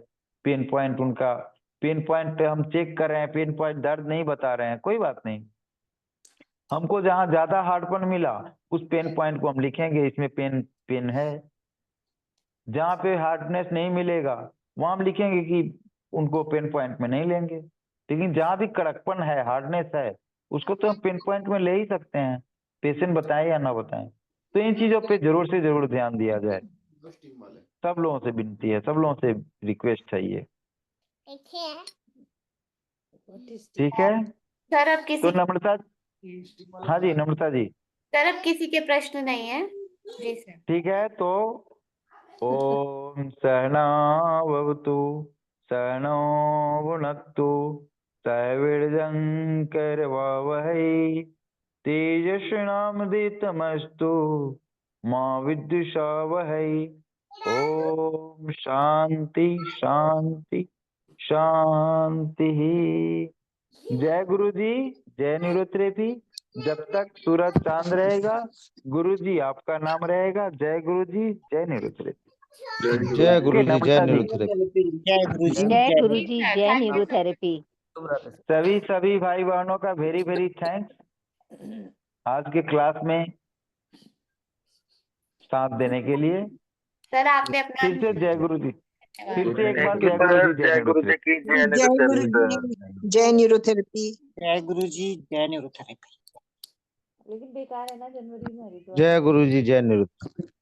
पेन पॉइंट उनका, पेन पॉइंट हम चेक कर रहे हैं, पेन पॉइंट दर्द नहीं बता रहे हैं, कोई बात नहीं, हमको जहां ज्यादा हार्डपन मिला उस पेन पॉइंट को हम लिखेंगे, इसमें पेन है। जहां पे हार्डनेस नहीं मिलेगा वहां हम लिखेंगे कि उनको पेन पॉइंट में नहीं लेंगे। लेकिन जहां भी कड़कपन है, हार्डनेस है, उसको तो हम पेन पॉइंट में ले ही सकते हैं, पेशेंट बताए या ना बताएं। तो इन चीजों पे जरूर से जरूर ध्यान दिया जाए। सब लोगों से विनती है, सब लोगों से रिक्वेस्ट चाहिए, ठीक है। सर अब तो किसी नम्रता, हाँ जी नम्रता जी, सर अब किसी के प्रश्न नहीं है जी सर। ठीक है। तो ओम सहनावतु सहनो भुनक्तु सह वीर्यं करवावहै तेजस्विनामदितमस्तु मा विद्विषावहै। ओम शांति शांति शांति। जय गुरु जी, जय न्यूरोथेरेपी। जब तक सूरज चांद रहेगा गुरु जी आपका नाम रहेगा। जय गुरु जी, जय न्यूरोथेरेपी। जय गुरु जी, जय नम्रता जी, न्यूरोथेरेपी। जय गुरु जी, जय गुरु जी, सर, जय थैंक यू सर। न्यूरोथेरेपी। सभी भाई बहनों का वेरी वेरी थैंक्स आज के क्लास में साथ देने के लिए। सर आपने अपना फिर से जय गुरु जी, फिर से एक बार एक जय गुरु जी, जय गुरु जी की, जय जय गुरु न्यूरोथेरेपी। जी, जय न्यूरोथेरेपी। जय गुरु जी, जय न्यूरोथेरेपी। लेकिन बेकार है ना, जनवरी में हरिद्वार जय गुरु जी, जय न्यूरोथेरेपी।